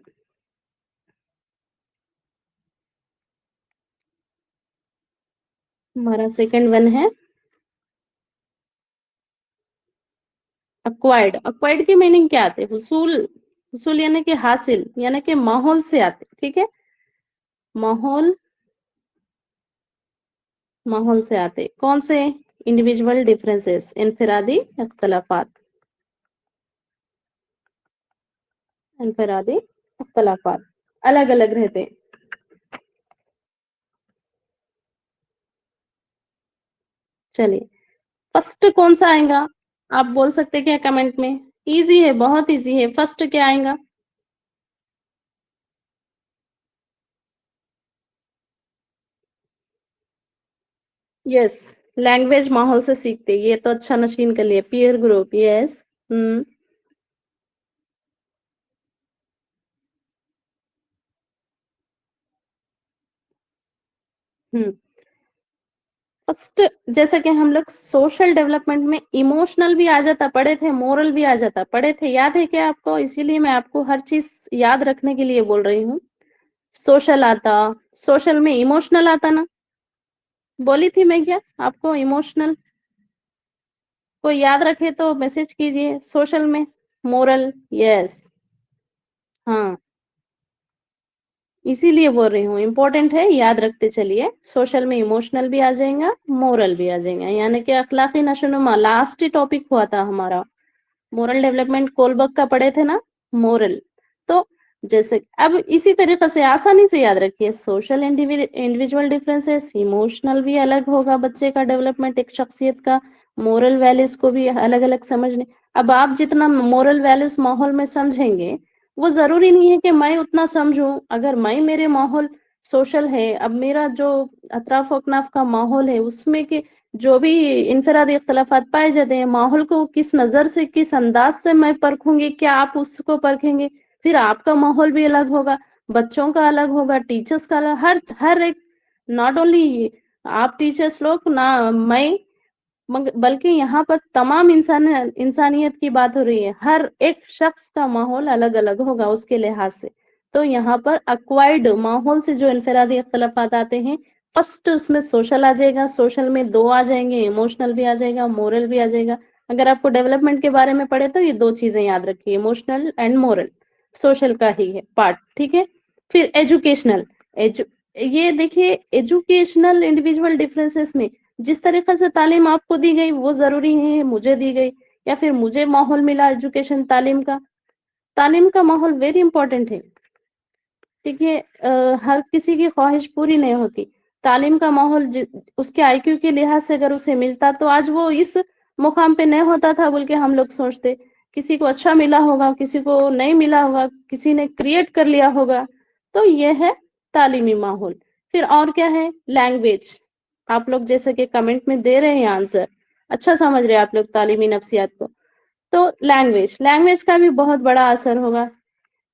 हमारा सेकंड वन है अक्वायर्ड की मीनिंग क्या आते हैं? हुसूल यानी कि हासिल, यानी कि माहौल से आते। ठीक है, माहौल माहौल से आते कौन से? इंडिविजुअल डिफरेंसेस, इनफिरादी इख्तलाफात, इनफिरादी इख्तलाफात अलग अलग रहते हैं। चलिए फर्स्ट कौन सा आएगा? आप बोल सकते क्या कमेंट में? इजी है, बहुत इजी है। फर्स्ट क्या आएगा? यस, लैंग्वेज माहौल से सीखते, ये तो अच्छा नशीन कर लिया। Peer group, yes. Hmm hmm first जैसा कि हम लोग सोशल डेवलपमेंट में इमोशनल भी आ जाता पढ़े थे, मोरल भी आ जाता पढ़े थे, याद है क्या आपको? इसीलिए मैं आपको हर चीज याद रखने के लिए बोल रही हूँ। सोशल आता, सोशल में इमोशनल आता ना, बोली थी मैं क्या आपको? इमोशनल कोई याद रखे तो मैसेज कीजिए। सोशल में मोरल, यस। हाँ, इसीलिए बोल रही हूँ, इम्पोर्टेंट है, याद रखते चलिए। सोशल में इमोशनल भी आ जाएगा, मोरल भी आ जाएगा, यानी कि अखलाकी नशोनुमा लास्ट ही टॉपिक हुआ था हमारा। मोरल डेवलपमेंट कोलबर्ग का पढ़े थे ना, मोरल। तो जैसे अब इसी तरीके से आसानी से याद रखिए, सोशल इंडिविजुअल डिफरेंसेस, इमोशनल भी अलग होगा बच्चे का डेवलपमेंट एक शख्सियत का, मोरल वैल्यूज को भी अलग अलग समझने। अब आप जितना मोरल वैल्यूज माहौल में समझेंगे, वो जरूरी नहीं है कि मैं उतना समझूं। अगर मैं मेरे माहौल सोशल है, अब मेरा जो अतराफ अकनाफ का माहौल है उसमें के जो भी इनफरादी इख्तलाफात पाए जाते हैं, माहौल को किस नजर से, किस अंदाज से मैं परखूंगी, क्या आप उसको परखेंगे? फिर आपका माहौल भी अलग होगा, बच्चों का अलग होगा, टीचर्स का अलग, हर हर एक, नॉट ओनली आप टीचर्स लोग ना, मैं बल्कि यहाँ पर तमाम इंसानियत की बात हो रही है। हर एक शख्स का माहौल अलग अलग होगा उसके लिहाज से। तो यहाँ पर अक्वायर्ड माहौल से जो इनफरादी इख्तलाफात आते हैं, फर्स्ट उसमें सोशल आ जाएगा, सोशल में दो आ जाएंगे, इमोशनल भी आ जाएगा, मोरल भी आ जाएगा। अगर आपको डेवलपमेंट के बारे में पढ़े तो ये दो चीजें याद रखिए, इमोशनल एंड मोरल, सोशल का ही है पार्ट। ठीक है, फिर एजुकेशनल, एजु ये देखिए, एजुकेशनल इंडिविजुअल डिफरेंसेस में जिस तरीके से तालीम आपको दी गई वो जरूरी है मुझे दी गई, या फिर मुझे माहौल मिला एजुकेशन तालीम का। तालीम का माहौल वेरी इंपॉर्टेंट है। देखिए हर किसी की ख्वाहिश पूरी नहीं होती। तालीम का माहौल उसके आईक्यू के लिहाज से अगर उसे मिलता तो आज वो इस मुकाम पे नहीं होता था बोल के हम लोग सोचते। किसी को अच्छा मिला होगा, किसी को नहीं मिला होगा, किसी ने क्रिएट कर लिया होगा। तो ये है तालीमी माहौल। फिर और क्या है? लैंग्वेज। आप लोग जैसे कि कमेंट में दे रहे हैं आंसर, अच्छा समझ रहे हैं आप लोग तालीमी नफ्सियात को। तो लैंग्वेज, लैंग्वेज का भी बहुत बड़ा असर होगा।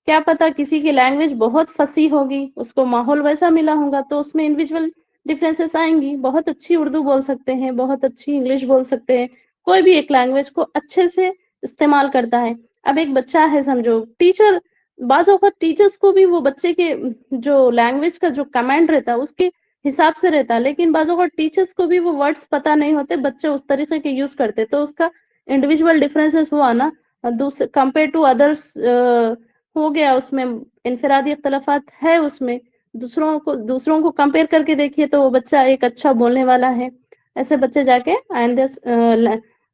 क्या पता किसी की लैंग्वेज बहुत फसी होगी, उसको माहौल वैसा मिला होगा, तो उसमें इंडिविजुअल डिफरेंसेस आएंगी। बहुत अच्छी उर्दू बोल सकते हैं, बहुत अच्छी इंग्लिश बोल सकते हैं, कोई भी एक लैंग्वेज को अच्छे से इस्तेमाल करता है। अब एक बच्चा है समझो, टीचर बाज़ औक़ात टीचर्स को भी वो बच्चे के जो लैंग्वेज का जो कमांड रहता है उसके हिसाब से रहता है, लेकिन बाज़ औक़ात टीचर्स को भी वो वर्ड्स पता नहीं होते, बच्चे उस तरीके के यूज करते, तो उसका इंडिविजुअल डिफरेंसेस हुआ ना। दूसरे कंपेयर टू अदर्स हो गया, उसमें इनफिरादी इख्तलाफात है उसमें। दूसरों को कंपेयर करके देखिए तो वो बच्चा एक अच्छा बोलने वाला है। ऐसे बच्चे जाके आइंदा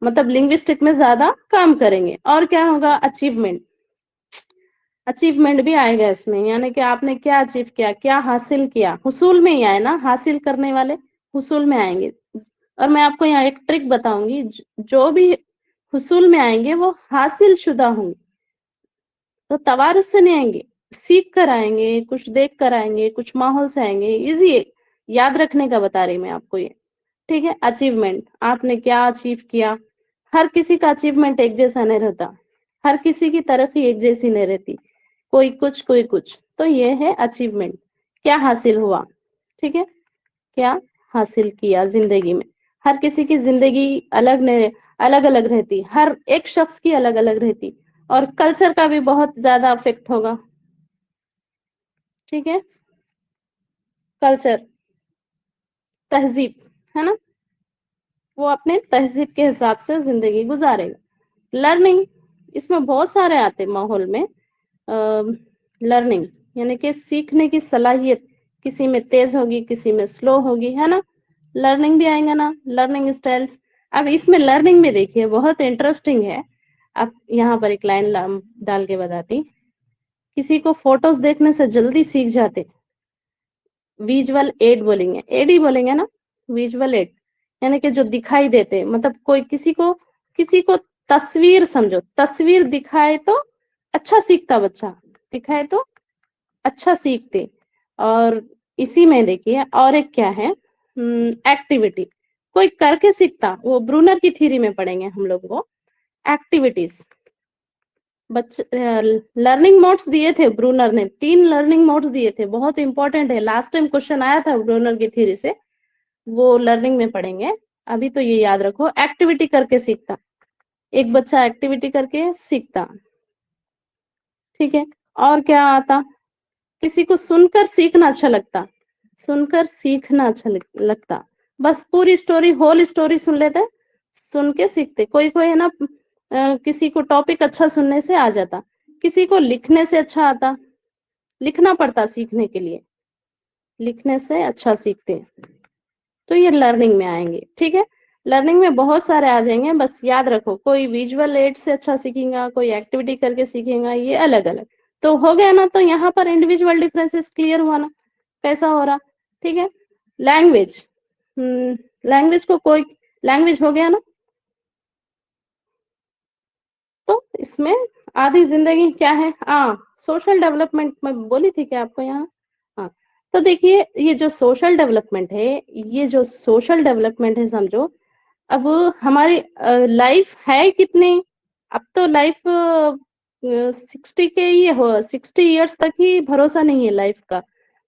मतलब लिंग्विस्टिक में ज्यादा काम करेंगे। और क्या होगा? अचीवमेंट। अचीवमेंट भी आएगा इसमें, यानी कि आपने क्या अचीव किया, क्या हासिल किया, हुसूल में ही आए ना, हासिल करने वाले हुसूल में आएंगे। और मैं आपको यहाँ एक ट्रिक बताऊंगी, जो भी हुसूल में आएंगे वो हासिल शुदा होंगे, तो तवारुस से नहीं आएंगे, सीख कर आएंगे, कुछ देख कर आएंगे, कुछ माहौल से आएंगे। इजी याद रखने का बता रही मैं आपको ये। ठीक है, अचीवमेंट, आपने क्या अचीव किया। हर किसी का अचीवमेंट एक जैसा नहीं रहता, हर किसी की तरक्की एक जैसी नहीं रहती, कोई कुछ कोई कुछ। तो ये है अचीवमेंट, क्या हासिल हुआ। ठीक है, क्या हासिल किया जिंदगी में। हर किसी की जिंदगी अलग नहीं, अलग अलग रहती, हर एक शख्स की अलग अलग रहती, और कल्चर का भी बहुत ज्यादा अफेक्ट होगा। ठीक है, कल्चर, तहजीब, है ना, वो अपने तहजीब के हिसाब से जिंदगी गुजारेगा। लर्निंग, इसमें बहुत सारे आते माहौल में। लर्निंग यानी कि सीखने की सलाहियत, किसी में तेज होगी, किसी में स्लो होगी, है ना। लर्निंग भी आएगा ना, लर्निंग स्टाइल्स। अब इसमें लर्निंग में देखिए बहुत इंटरेस्टिंग है। अब यहाँ पर एक लाइन डाल के बताती, किसी को फोटोज देखने से जल्दी सीख जाते, विजुअल एड बोलेंगे, एड ही बोलेंगे ना, विजुअल एड, यानी कि जो दिखाई देते, मतलब कोई किसी को तस्वीर समझो, तस्वीर दिखाए तो अच्छा सीखता बच्चा, दिखाए तो अच्छा सीखते। और इसी में देखिए और एक क्या है, एक्टिविटी, कोई करके सीखता, वो ब्रूनर की थ्योरी में पढ़ेंगे हम लोग वो एक्टिविटीज। बच्चे लर्निंग मोड्स दिए थे ब्रूनर ने, 3 लर्निंग मोड्स दिए थे, बहुत इंपॉर्टेंट है, लास्ट टाइम क्वेश्चन आया था ब्रूनर की थ्योरी से, वो लर्निंग में पढ़ेंगे। अभी तो ये याद रखो, एक्टिविटी करके सीखता, एक बच्चा एक्टिविटी करके सीखता। ठीक है, और क्या आता, किसी को सुनकर सीखना अच्छा लगता, सुनकर सीखना अच्छा लगता, बस पूरी स्टोरी होल स्टोरी सुन लेते, सुन के सीखते। कोई कोई है ना, किसी को टॉपिक अच्छा सुनने से आ जाता, किसी को लिखने से अच्छा आता, लिखना पड़ता सीखने के लिए, लिखने से अच्छा सीखते हैं। तो ये लर्निंग में आएंगे। ठीक है, लर्निंग में बहुत सारे आ जाएंगे, बस याद रखो, कोई विजुअल एड से अच्छा सीखेगा, कोई एक्टिविटी करके सीखेगा, ये अलग अलग। तो हो गया ना, तो यहाँ पर इंडिविजुअल डिफरेंसेस क्लियर हुआ ना, कैसा हो रहा। ठीक है, लैंग्वेज, लैंग्वेज को कोई, लैंग्वेज हो गया ना, तो इसमें आधी जिंदगी क्या है, हाँ सोशल डेवलपमेंट मैं बोली थी क्या आपको यहाँ। हाँ, तो देखिए ये जो सोशल डेवलपमेंट है, ये जो सोशल डेवलपमेंट है समझो, अब हमारी लाइफ है कितनी, अब तो लाइफ 60 के ही हो, 60 इयर्स तक ही भरोसा नहीं है लाइफ का।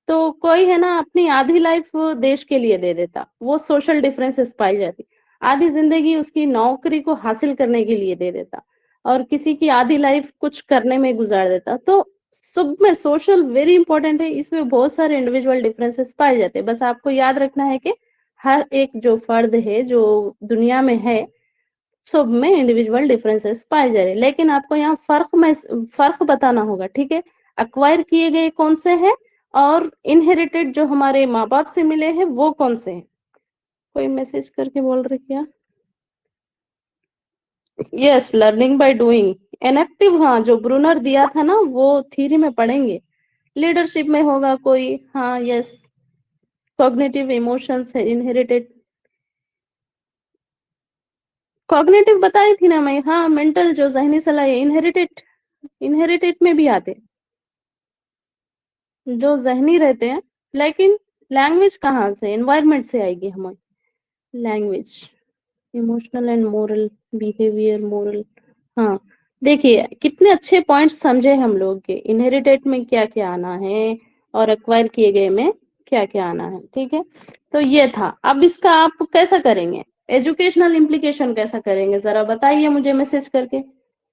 तो कोई है ना अपनी आधी लाइफ देश के लिए दे देता, वो सोशल डिफरेंसेस पाई जाती। आधी जिंदगी उसकी नौकरी को हासिल करने के लिए दे देता, और किसी की आधी लाइफ कुछ करने में गुजार देता। तो सब में सोशल वेरी इंपॉर्टेंट है, इसमें बहुत सारे इंडिविजुअल डिफरेंसेस पाए जाते हैं। बस आपको याद रखना है कि हर एक जो फर्द है जो दुनिया में है, सब में इंडिविजुअल डिफरेंसेस पाए जा रहे हैं, लेकिन आपको यहाँ फर्क बताना होगा। ठीक है, अक्वायर किए गए कौन से हैं, और इनहेरिटेड जो हमारे माँ बाप से मिले हैं वो कौन से हैं। कोई मैसेज करके बोल रही क्या, yes learning by doing, inactive, हाँ जो ब्रूनर दिया था ना वो थ्योरी में पढ़ेंगे। लीडरशिप में होगा कोई, हाँ यस, कॉग्निटिव इमोशंस है इनहेरिटेड, कॉग्निटिव बताई थी ना मैं, हाँ मेंटल जो जहनी सलाह इनहेरिटेड, इनहेरिटेड में भी आते, जो जहनी रहते हैं। लेकिन लैंग्वेज कहाँ से, एनवायरनमेंट से आएगी हमारी language, emotional and moral, behaviour moral. हाँ, देखिए कितने अच्छे पॉइंट्स समझे हम लोग के, इनहेरिटेड में क्या क्या आना है और एक्वायर किए गए में क्या क्या आना है। ठीक है, तो ये था। अब इसका आप कैसा करेंगे, एजुकेशनल इम्प्लीकेशन कैसा करेंगे, जरा बताइए मुझे मैसेज करके,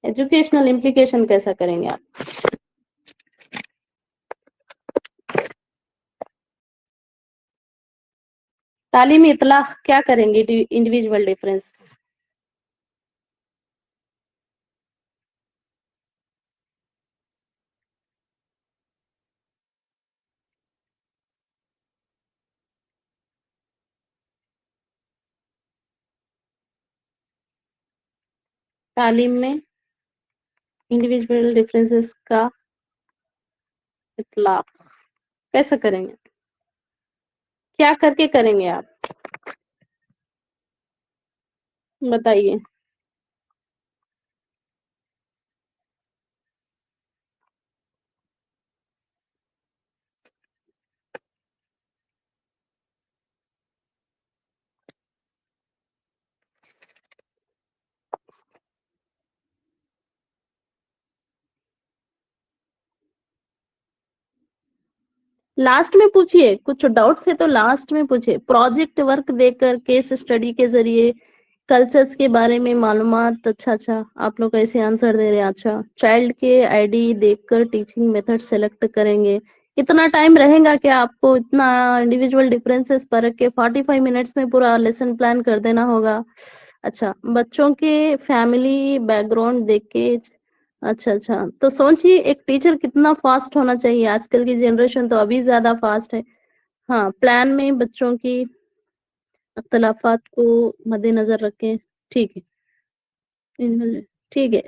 एजुकेशनल इम्प्लीकेशन कैसा करेंगे आप। तालीमी इतलाह क्या करेंगे, इंडिविजुअल डिफरेंस। तालीम में इंडिविजुअल डिफरेंसेस का इतलाफ कैसे करेंगे? क्या करके करेंगे आप? बताइए। लास्ट में पूछिए, कुछ डाउट्स है तो लास्ट में पूछिए। प्रोजेक्ट वर्क देकर, केस स्टडी के जरिए, कल्चर्स के बारे में मालूमात। अच्छा अच्छा, आप लोग ऐसे आंसर दे रहे हैं। अच्छा, चाइल्ड के आईडी देखकर टीचिंग मेथड सेलेक्ट करेंगे। इतना टाइम रहेगा क्या आपको? इतना इंडिविजुअल डिफरेंसेस परख के 45 मिनट्स में पूरा लेसन प्लान कर देना होगा? अच्छा, बच्चों के फैमिली बैकग्राउंड देख के। अच्छा अच्छा, तो सोचिए एक टीचर कितना फास्ट होना चाहिए। आजकल की जनरेशन तो अभी ज्यादा फास्ट है। हाँ, प्लान में बच्चों की अख्तलाफात को मद्देनजर रखें। ठीक है। ठीक है।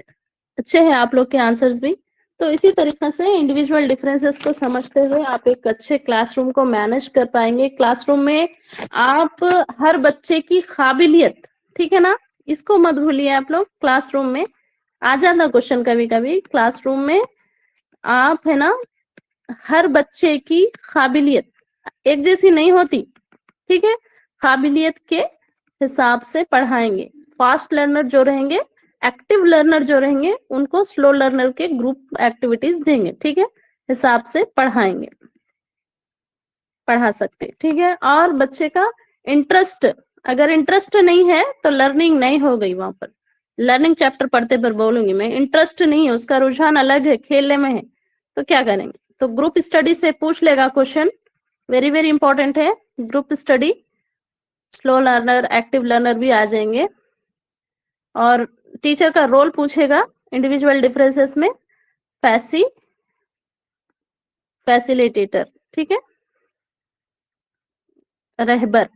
अच्छे हैं आप लोग के आंसर्स भी। तो इसी तरीके से इंडिविजुअल डिफरेंसेस को समझते हुए आप एक अच्छे क्लासरूम को मैनेज कर पाएंगे। क्लासरूम में आप हर बच्चे की काबिलियत, ठीक है ना, इसको मत भूलिए आप लोग। क्लासरूम में आ जाता क्वेश्चन कभी कभी, क्लासरूम में आप, है ना, हर बच्चे की काबिलियत एक जैसी नहीं होती, ठीक है। काबिलियत के हिसाब से पढ़ाएंगे। फास्ट लर्नर जो रहेंगे, एक्टिव लर्नर जो रहेंगे, उनको स्लो लर्नर के ग्रुप एक्टिविटीज देंगे, ठीक है। हिसाब से पढ़ाएंगे, पढ़ा सकते, ठीक है। और बच्चे का इंटरेस्ट, अगर इंटरेस्ट नहीं है तो लर्निंग नहीं हो गई वहां पर। लर्निंग चैप्टर पढ़ते पर बोलूंगी मैं, इंटरेस्ट नहीं है, उसका रुझान अलग है, खेलने में है, तो क्या करेंगे? तो ग्रुप स्टडी से पूछ लेगा क्वेश्चन। वेरी वेरी इंपॉर्टेंट है group study. Slow learner, active learner भी आ जाएंगे। और टीचर का रोल पूछेगा इंडिविजुअल डिफरेंसेस में, फैसी फैसिलिटेटर, ठीक है। रहबर,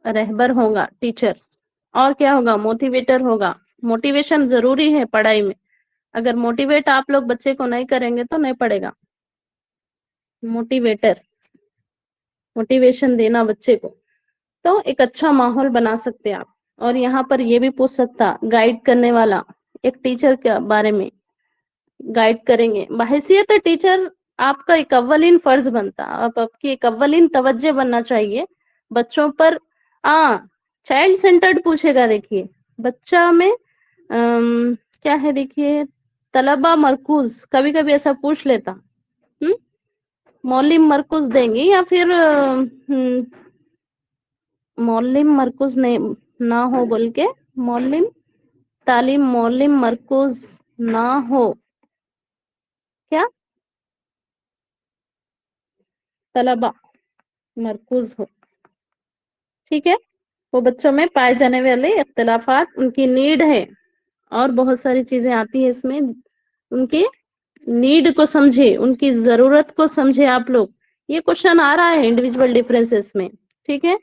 रहबर होगा टीचर। और क्या होगा? मोटिवेटर होगा। मोटिवेशन जरूरी है पढ़ाई में। अगर मोटिवेट आप लोग बच्चे को नहीं करेंगे तो नहीं पढ़ेगा। मोटिवेटर, मोटिवेशन देना बच्चे को, तो एक अच्छा माहौल बना सकते हैं आप। और यहाँ पर ये भी पूछ सकता, गाइड करने वाला, एक टीचर के बारे में गाइड करेंगे। बहैसियत टीचर आपका एक अव्वलीन फर्ज बनता, आप आपकी एक अव्वलीन तवज्जो बनना चाहिए बच्चों पर। चाइल्ड सेंटर्ड पूछेगा, देखिए बच्चा में क्या है, देखिए तलबा मरकूज, कभी कभी ऐसा पूछ लेता। हम्म मौलिम मरकूज देंगे या फिर मौलिम मरकूज नहीं ना हो बोल के, मौलिम तालीम मौलिम मरकूज ना हो, क्या तलबा मरकूज हो, ठीक है। वो बच्चों में पाए जाने वाले इख्तिलाफात, उनकी नीड है, और बहुत सारी चीजें आती है इसमें। उनकी नीड को समझे, उनकी जरूरत को समझे आप लोग। ये क्वेश्चन आ रहा है इंडिविजुअल डिफरेंसेस में, ठीक है।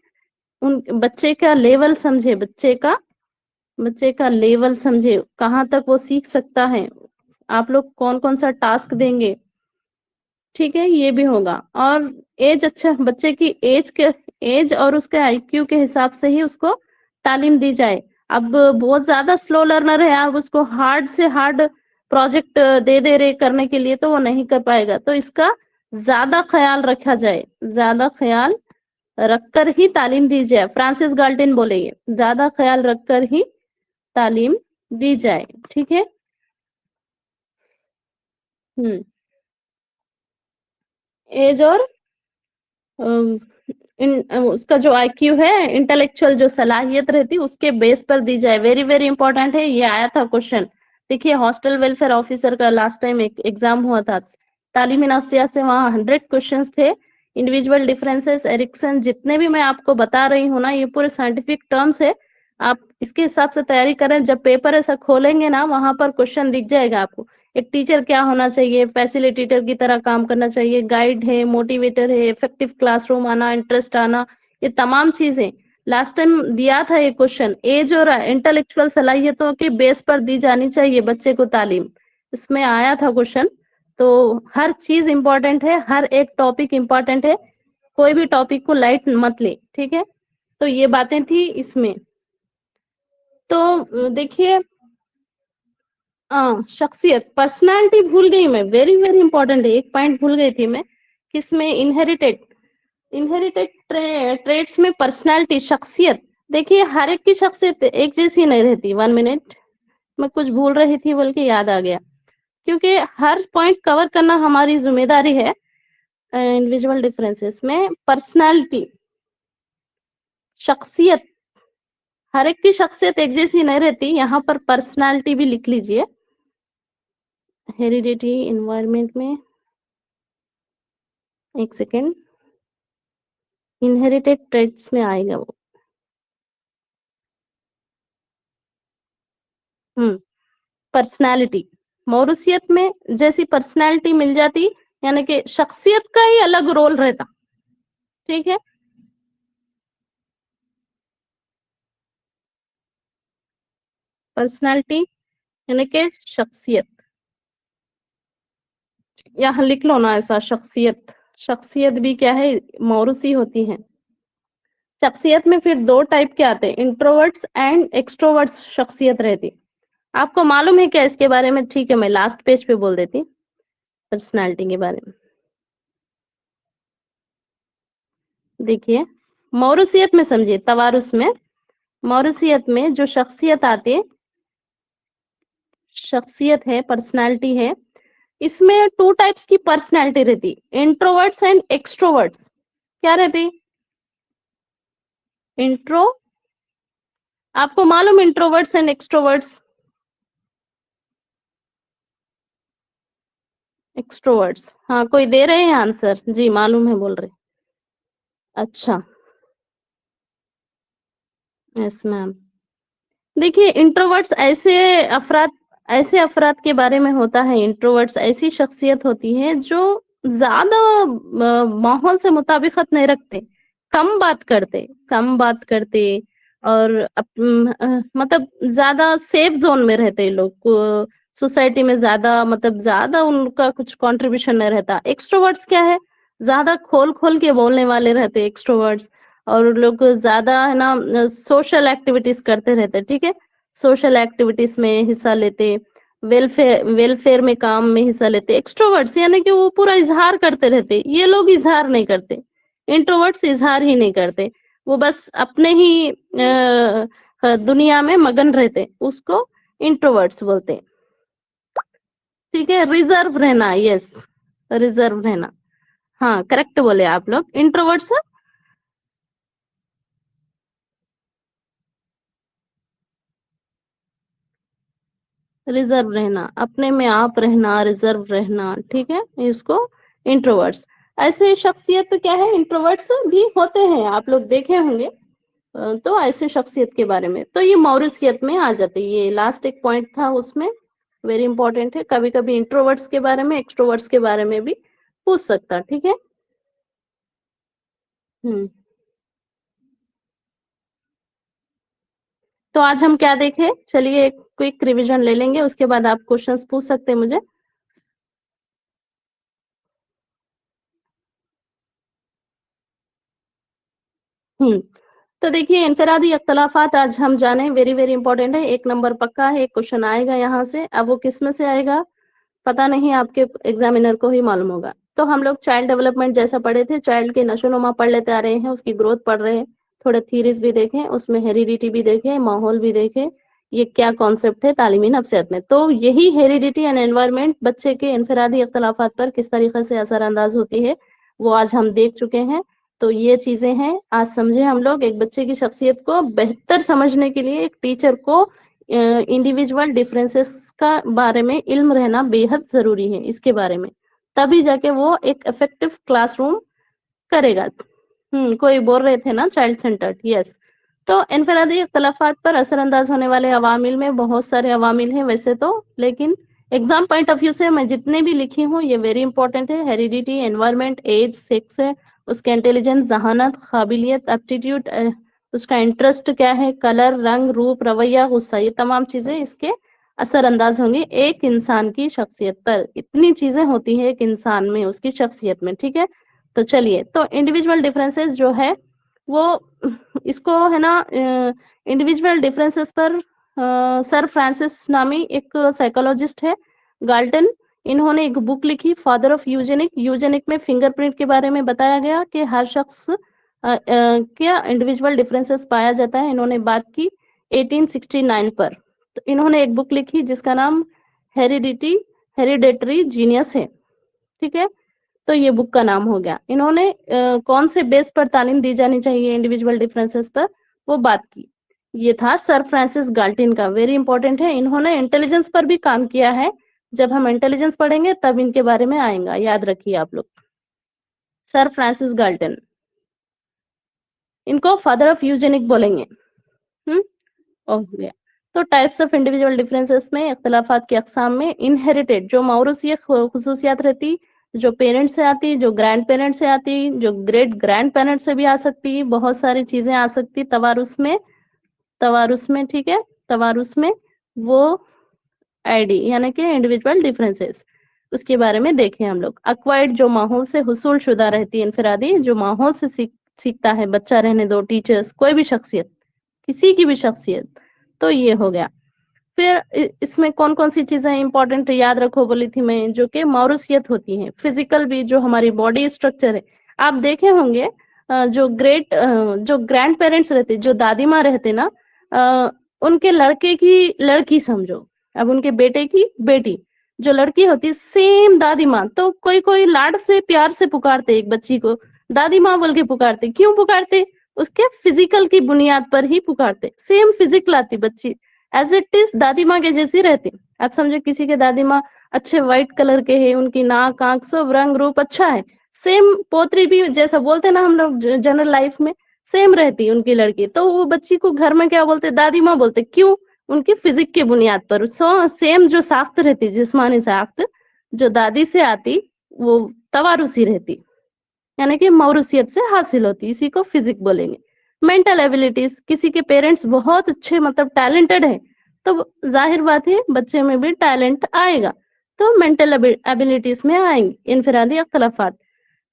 उन बच्चे का लेवल समझे, बच्चे का लेवल समझे, कहाँ तक वो सीख सकता है। आप लोग कौन कौन सा टास्क देंगे, ठीक है, ये भी होगा। और एज, अच्छा बच्चे की एज के, एज और उसके आईक्यू के हिसाब से ही उसको तालीम दी जाए। अब बहुत ज्यादा स्लो लर्नर है, आप उसको हार्ड से हार्ड प्रोजेक्ट दे दे रहे करने के लिए, तो वो नहीं कर पाएगा। तो इसका ज्यादा ख्याल रखा जाए, ज्यादा ख्याल रखकर ही तालीम दी जाए। फ्रांसिस गाल्टिन बोले ये, ज्यादा ख्याल रखकर ही तालीम दी जाए, ठीक है। हम्म एज और उसका जो आईक्यू है, इंटेलेक्चुअल जो सलाहियत रहती है, उसके बेस पर दी जाए। वेरी वेरी इंपॉर्टेंट है, ये आया था क्वेश्चन। देखिए हॉस्टल वेलफेयर ऑफिसर का लास्ट टाइम एक एग्जाम हुआ था, तालीमी नफ्सिया से, वहाँ 100 क्वेश्चंस थे। इंडिविजुअल डिफरेंसेस, एरिक्सन, जितने भी मैं आपको बता रही हूँ ना, ये पूरे साइंटिफिक टर्म्स है। आप इसके हिसाब से तैयारी करें। जब पेपर ऐसा खोलेंगे ना, वहां पर क्वेश्चन दिख जाएगा आपको। एक टीचर क्या होना चाहिए? फैसिलिटेटर की तरह काम करना चाहिए, गाइड है, मोटिवेटर है, इफेक्टिव क्लासरूम आना, इंटरेस्ट आना, ये तमाम चीजें लास्ट टाइम दिया था। ये क्वेश्चन एज और इंटेलेक्चुअल सलाहियतों के बेस पर दी जानी चाहिए बच्चे को तालीम, इसमें आया था क्वेश्चन। तो हर चीज इंपॉर्टेंट है, हर एक टॉपिक इंपॉर्टेंट है, कोई भी टॉपिक को लाइट मत ले, ठीक है। तो ये बातें थी इसमें। तो देखिए, शख्सियत, पर्सनालिटी भूल गई मैं, वेरी वेरी इंपॉर्टेंट है, एक पॉइंट भूल गई थी मैं, किसमें, इनहेरिटेड, इनहेरिटेड ट्रेड्स में पर्सनालिटी, शख्सियत। देखिए हर एक की शख्सियत एक जैसी नहीं रहती। 1 मिनट, मैं कुछ भूल रही थी बोल के याद आ गया, क्योंकि हर पॉइंट कवर करना हमारी जिम्मेदारी है। इंडिविजुअल डिफरेंसेस में पर्सनालिटी, शख्सियत, हर एक की शख्सियत एक जैसी नहीं रहती, यहाँ पर पर्सनालिटी भी लिख लीजिए। हेरिडिटी एनवायरमेंट में, एक सेकेंड, इनहेरिटेड ट्रेड्स में आएगा वो। पर्सनालिटी, मौरूसियत में जैसी पर्सनालिटी मिल जाती, यानी कि शख्सियत का ही अलग रोल रहता, ठीक है। पर्सनालिटी यानी कि शख्सियत, यहाँ लिख लो ना ऐसा, शख्सियत, शख्सियत भी क्या है, मौरूसी होती है। शख्सियत में फिर 2 टाइप के आते हैं, इंट्रोवर्ट्स एंड एक्सट्रोवर्ट्स शख्सियत रहती। आपको मालूम है क्या इसके बारे में? ठीक है, मैं लास्ट पेज पे बोल देती पर्सनालिटी के बारे में। देखिए, मौरूसियत में समझिए, तवारुस में, मौरूसियत में जो शख्सियत आती है, शख्सियत है, पर्सनालिटी है, इसमें 2 टाइप्स की पर्सनालिटी रहती, इंट्रोवर्ट्स एंड एक्सट्रोवर्ट्स। क्या रहती? इंट्रो, आपको मालूम इंट्रोवर्ट्स एंड एक्सट्रोवर्ट्स? एक्सट्रोवर्ट्स, हाँ, कोई दे रहे हैं आंसर? जी मालूम है बोल रहे। अच्छा, यस मैम। देखिए, इंट्रोवर्ट्स ऐसे अफराद के बारे में होता है, इंट्रोवर्ट्स ऐसी शख्सियत होती है जो ज्यादा माहौल से मुताबिकत नहीं रखते, कम बात करते और मतलब ज्यादा सेफ जोन में रहते हैं लोग, सोसाइटी में ज्यादा, मतलब ज्यादा उनका कुछ कंट्रीब्यूशन नहीं रहता। एक्सट्रोवर्ट्स क्या है, ज्यादा खोल खोल के बोलने वाले रहते हैं एक्सट्रोवर्ट्स, और लोग ज्यादा है ना सोशल एक्टिविटीज करते रहते, ठीक है, सोशल एक्टिविटीज में हिस्सा लेते, वेलफेयर वेलफेयर में काम में हिस्सा लेते। एक्सट्रोवर्ट्स यानी कि वो पूरा इजहार करते रहते, ये लोग इजहार नहीं करते, इंट्रोवर्ट्स इजहार ही नहीं करते, वो बस अपने ही दुनिया में मगन रहते, उसको इंट्रोवर्ट्स बोलते हैं, ठीक है। रिजर्व रहना, यस, रिजर्व रहना, हाँ करेक्ट बोले आप लोग, इंट्रोवर्ट्स रिजर्व रहना, अपने में आप रहना, रिजर्व रहना, ठीक है, इसको इंट्रोवर्ट्स। ऐसे शख्सियत क्या है, इंट्रोवर्ट्स भी होते हैं, आप लोग देखे होंगे। तो ऐसे शख्सियत के बारे में, तो ये मॉरिशियत में आ जाती है, ये लास्ट एक पॉइंट था उसमें, वेरी इंपॉर्टेंट है, कभी कभी इंट्रोवर्ट्स के बारे में, एक्सट्रोवर्ट्स के बारे में भी पूछ सकता, ठीक है। हम्म, तो आज हम क्या देखे, चलिए एक क्विक रिवीजन ले लेंगे, उसके बाद आप क्वेश्चंस पूछ सकते हैं मुझे। हम्म, तो देखिए, इनफरादी अख्तलाफात आज हम जाने, वेरी वेरी इंपॉर्टेंट है, 1 नंबर पक्का है, एक क्वेश्चन आएगा यहाँ से, अब वो किस में से आएगा पता नहीं, आपके एग्जामिनर को ही मालूम होगा। तो हम लोग चाइल्ड डेवलपमेंट जैसा पढ़े थे, चाइल्ड के नशोनुमा पढ़ लेते आ रहे हैं, उसकी ग्रोथ पढ़ रहे हैं, थोड़े थीरीज भी देखें, उसमें हेरिडिटी भी देखें, माहौल भी देखें, ये क्या कॉन्सेप्ट है तालीमी नफ्सियत में। तो यही हेरिडिटी एंड एनवायरनमेंट बच्चे के इनफरादी अख्तलाफात पर किस तरीके से असरअंदाज होती है, वो आज हम देख चुके हैं। तो ये चीजें हैं, आज समझे हम लोग, एक बच्चे की शख्सियत को बेहतर समझने के लिए एक टीचर को इंडिविजुअल डिफरेंसेस का बारे में इल्म रहना बेहद जरूरी है, इसके बारे में, तभी जाके वो एक इफेक्टिव क्लासरूम करेगा। कोई बोल रहे थे ना चाइल्ड सेंटर्ड, यस। तो इनफरादी इख्तलाफात पर असरअंदाज होने वाले अवामिल में बहुत सारे अवामिल हैं वैसे तो, लेकिन एग्जाम पॉइंट ऑफ व्यू से मैं जितने भी लिखी हूँ ये वेरी इंपॉर्टेंट है, हेरिडिटी, एनवायरमेंट, एज, सेक्स है, उसके इंटेलिजेंस, जहानत, काबिलियत, एप्टीट्यूड, उसका इंटरेस्ट क्या है, कलर, रंग, रूप, रवैया, गुस्सा, ये तमाम चीजें इसके असरअंदाज होंगे एक इंसान की शख्सियत पर। इतनी चीजें होती है एक इंसान में, उसकी शख्सियत में, ठीक है। तो चलिए, तो इंडिविजुअल डिफरेंसेस जो है वो इसको है ना, इंडिविजुअल डिफरेंसेस पर सर फ्रांसिस नामी एक साइकोलॉजिस्ट है, गाल्टन, इन्होंने एक बुक लिखी फादर ऑफ यूजेनिक। यूजेनिक में फिंगरप्रिंट के बारे में बताया गया कि हर शख्स क्या इंडिविजुअल डिफरेंसेस पाया जाता है। इन्होंने बात की 1869 पर। तो इन्होंने एक बुक लिखी जिसका नाम हेरिडेटरी जीनियस है, ठीक है। तो ये बुक का नाम हो गया। इन्होंने कौन से बेस पर तालीम दी जानी चाहिए इंडिविजुअल डिफरेंसेस पर, वो बात की। ये था सर फ्रांसिस गाल्टिन का, वेरी इंपॉर्टेंट है। इन्होंने इंटेलिजेंस पर भी काम किया है। जब हम इंटेलिजेंस पढ़ेंगे तब इनके बारे में आएगा, याद रखिए आप लोग। सर फ्रांसिस गाल्टन, इनको फादर ऑफ यूजेनिक बोलेंगे। हो गया। तो टाइप्स ऑफ इंडिविजुअल डिफरेंसेस में, इख्तिलाफात की अकसाम में, इनहेरिटेड जो मौरूसी खुसूसियात रहती, जो पेरेंट से आती, जो ग्रैंड पेरेंट से आती, जो ग्रेट ग्रैंड पेरेंट से भी आ सकती, बहुत सारी चीजें आ सकती तवारुस में, ठीक है। तवारुस में वो आईडी यानी कि इंडिविजुअल डिफरेंसेस, उसके बारे में देखें हम लोग। अक्वायर्ड जो माहौल से हुसूल शुदा रहती है, इनफरादी जो माहौल से सीखता है बच्चा, रहने दो, टीचर्स, कोई भी शख्सियत, किसी की भी शख्सियत, तो ये हो गया। फिर इसमें कौन कौन सी चीजें इंपॉर्टेंट याद रखो बोली थी मैं, जो कि मौरूसियत होती है, फिजिकल भी, जो हमारी बॉडी स्ट्रक्चर है। आप देखे होंगे जो ग्रैंड पेरेंट्स रहते, जो दादी माँ रहते ना, उनके लड़के की लड़की समझो, अब उनके बेटे की बेटी, जो लड़की होती सेम दादी माँ। तो कोई कोई लाड से प्यार से पुकारते एक बच्ची को, दादी माँ बोल के पुकारते। क्यों पुकारते? उसके फिजिकल की बुनियाद पर ही पुकारते। सेम फिजिक लाती बच्ची, एज इट इज दादी माँ के जैसी रहती। आप समझो किसी के दादी माँ अच्छे व्हाइट कलर के है, उनकी नाक आंख सब रंग रूप अच्छा है, सेम पोतरी भी जैसा बोलते ना हम लोग जनरल लाइफ में, सेम रहती उनकी लड़की। तो वो बच्ची को घर में क्या बोलते? दादी माँ बोलते। क्यों? उनकी फिजिक के बुनियाद पर। सेम जो साख्त रहती, जिस्मानी साख्त जो दादी से आती, वो तवारुसी रहती, यानी कि मौरूसियत से हासिल होती, इसी को फिजिक बोलेंगे। मेंटल एबिलिटीज, किसी के पेरेंट्स बहुत अच्छे मतलब टैलेंटेड है, तो जाहिर बात है बच्चे में भी टैलेंट आएगा, तो मेंटल एबिलिटीज में आएंगे इनफरादी अख्तलाफात।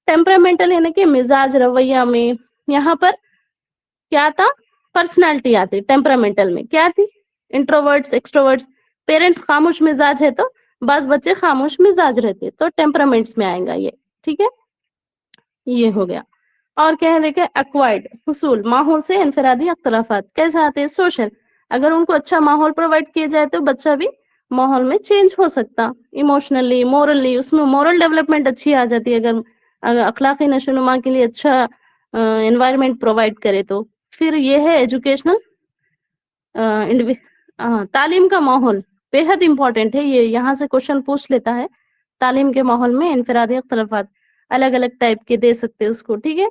टेम्परामेंटल यानी कि मिजाज रवैया में, यहाँ पर क्या था? पर्सनैलिटी आती। टेम्परामेंटल में क्या थी? Introverts extroverts. पेरेंट्स खामोश मिजाज है तो बस बच्चे खामोश मिजाज रहते, तो टेम्परामेंट्स में आएगा ये, ठीक है। ये हो गया। और क्या है देखे, एक्वायर्ड हुसूल, माहौल से इनफरादी अख्तलाफात कैसे आते हैं? सोशल, अगर उनको अच्छा माहौल प्रोवाइड किया जाए तो बच्चा भी माहौल में चेंज हो सकता। इमोशनली, मोरली, उसमें मोरल डेवलपमेंट अच्छी आ जाती है अगर अखलाकी नशोनुमा के लिए अच्छा एनवायरनमेंट प्रोवाइड करे तो। फिर ये है एजुकेशनल, तालीम का माहौल बेहद इंपॉर्टेंट है, ये यहाँ से क्वेश्चन पूछ लेता है। तालीम के माहौल में इनफरादी अख्तलाफात अलग अलग टाइप के दे सकते हैं उसको, ठीक है,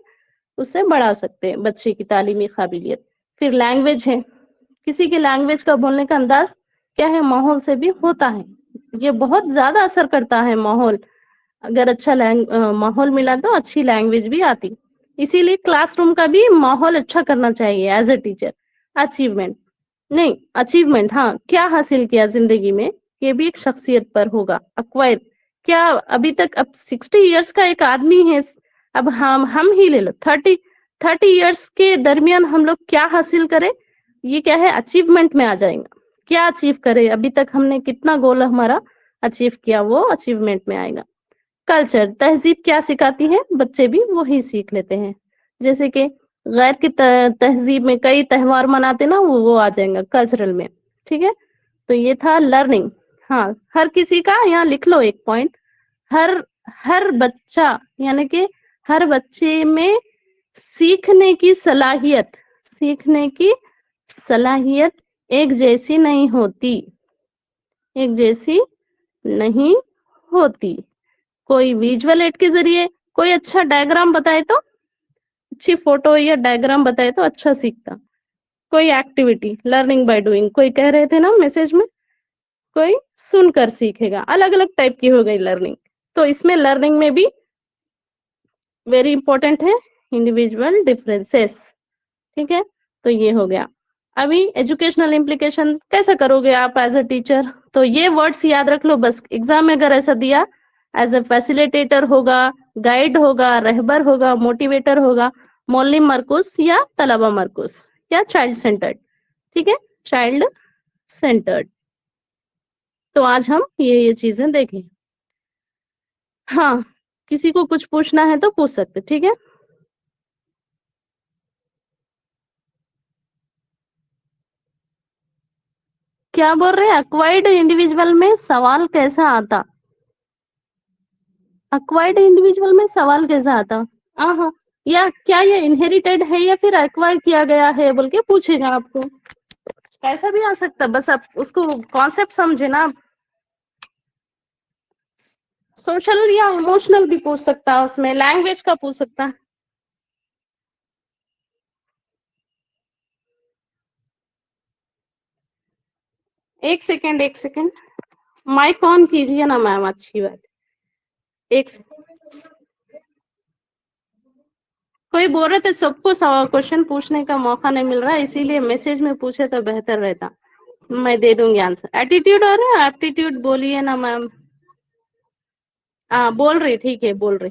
उससे बढ़ा सकते हैं बच्चे की तालीमी काबिलियत। फिर लैंग्वेज है, किसी के लैंग्वेज का बोलने का अंदाज क्या है? माहौल से भी होता है, ये बहुत ज्यादा असर करता है माहौल। अगर अच्छा माहौल मिला तो अच्छी लैंग्वेज भी आती। इसीलिए क्लासरूम का भी माहौल अच्छा करना चाहिए एज ए टीचर। अचीवमेंट नहीं, अचीवमेंट हाँ, क्या हासिल किया जिंदगी में, ये भी एक शख्सियत पर होगा। अक्वायर, क्या अभी तक, अब 60 इयर्स का एक आदमी है, अब हम ही ले लो 30 इयर्स के दरमियान हम लोग क्या हासिल करें, ये क्या है? अचीवमेंट में आ जाएगा। क्या अचीव करे, अभी तक हमने कितना गोल हमारा अचीव किया, वो अचीवमेंट में आएगा। कल्चर, तहजीब क्या सिखाती है, बच्चे भी वही सीख लेते हैं। जैसे कि गैर की तहजीब में कई त्योहार मनाते ना, वो आ जाएगा कल्चरल में, ठीक है। तो ये था लर्निंग। हाँ, हर किसी का, यहाँ लिख लो एक पॉइंट, हर हर बच्चा यानी कि हर बच्चे में सीखने की सलाहियत एक जैसी नहीं होती, एक जैसी नहीं होती। कोई विजुअल एड के जरिए कोई अच्छा डायग्राम बताए तो, अच्छी फोटो या डायग्राम बताए तो अच्छा सीखता। कोई एक्टिविटी, लर्निंग बाय डूइंग, कोई कह रहे थे ना मैसेज में, कोई सुनकर सीखेगा। अलग अलग टाइप की हो गई लर्निंग। तो इसमें लर्निंग में भी वेरी इंपॉर्टेंट है इंडिविजुअल डिफरेंसेस, ठीक है। तो ये हो गया। अभी एजुकेशनल इम्प्लीकेशन कैसे करोगे आप एज अ टीचर? तो ये वर्ड्स याद रख लो बस। एग्जाम में अगर ऐसा दिया, एज अ फैसिलिटेटर होगा, गाइड होगा, रहबर होगा, मोटिवेटर होगा, मौलिम मरकुस या तलबा मरकुस या चाइल्ड सेंटर्ड। ठीक है, चाइल्ड सेंटर्ड। तो आज हम ये चीजें देखें। हाँ, किसी को कुछ पूछना है तो पूछ सकते, ठीक है। क्या बोल रहे हैं? अक्वायर्ड इंडिविजुअल में सवाल कैसा आता? अक्वायर्ड इंडिविजुअल में सवाल कैसा आता? हाँ, या क्या ये इनहेरिटेड है या फिर एक्वायर किया गया है बोल के पूछेगा आपको। कैसा भी आ सकता है, बस आप उसको कॉन्सेप्ट समझे ना। सोशल या इमोशनल भी पूछ सकता है, उसमें लैंग्वेज का पूछ सकता है। एक सेकेंड, एक सेकेंड, माइक ऑन कीजिए ना मैम, अच्छी बात। एक कोई बोल रहे थे सबको क्वेश्चन पूछने का मौका नहीं मिल रहा है, इसीलिए मैसेज में पूछे तो बेहतर रहता। मैं दे दूंगी आंसर। एटीट्यूड और एप्टीट्यूड बोलिए ना मैम। हाँ बोल रही, ठीक है बोल रही।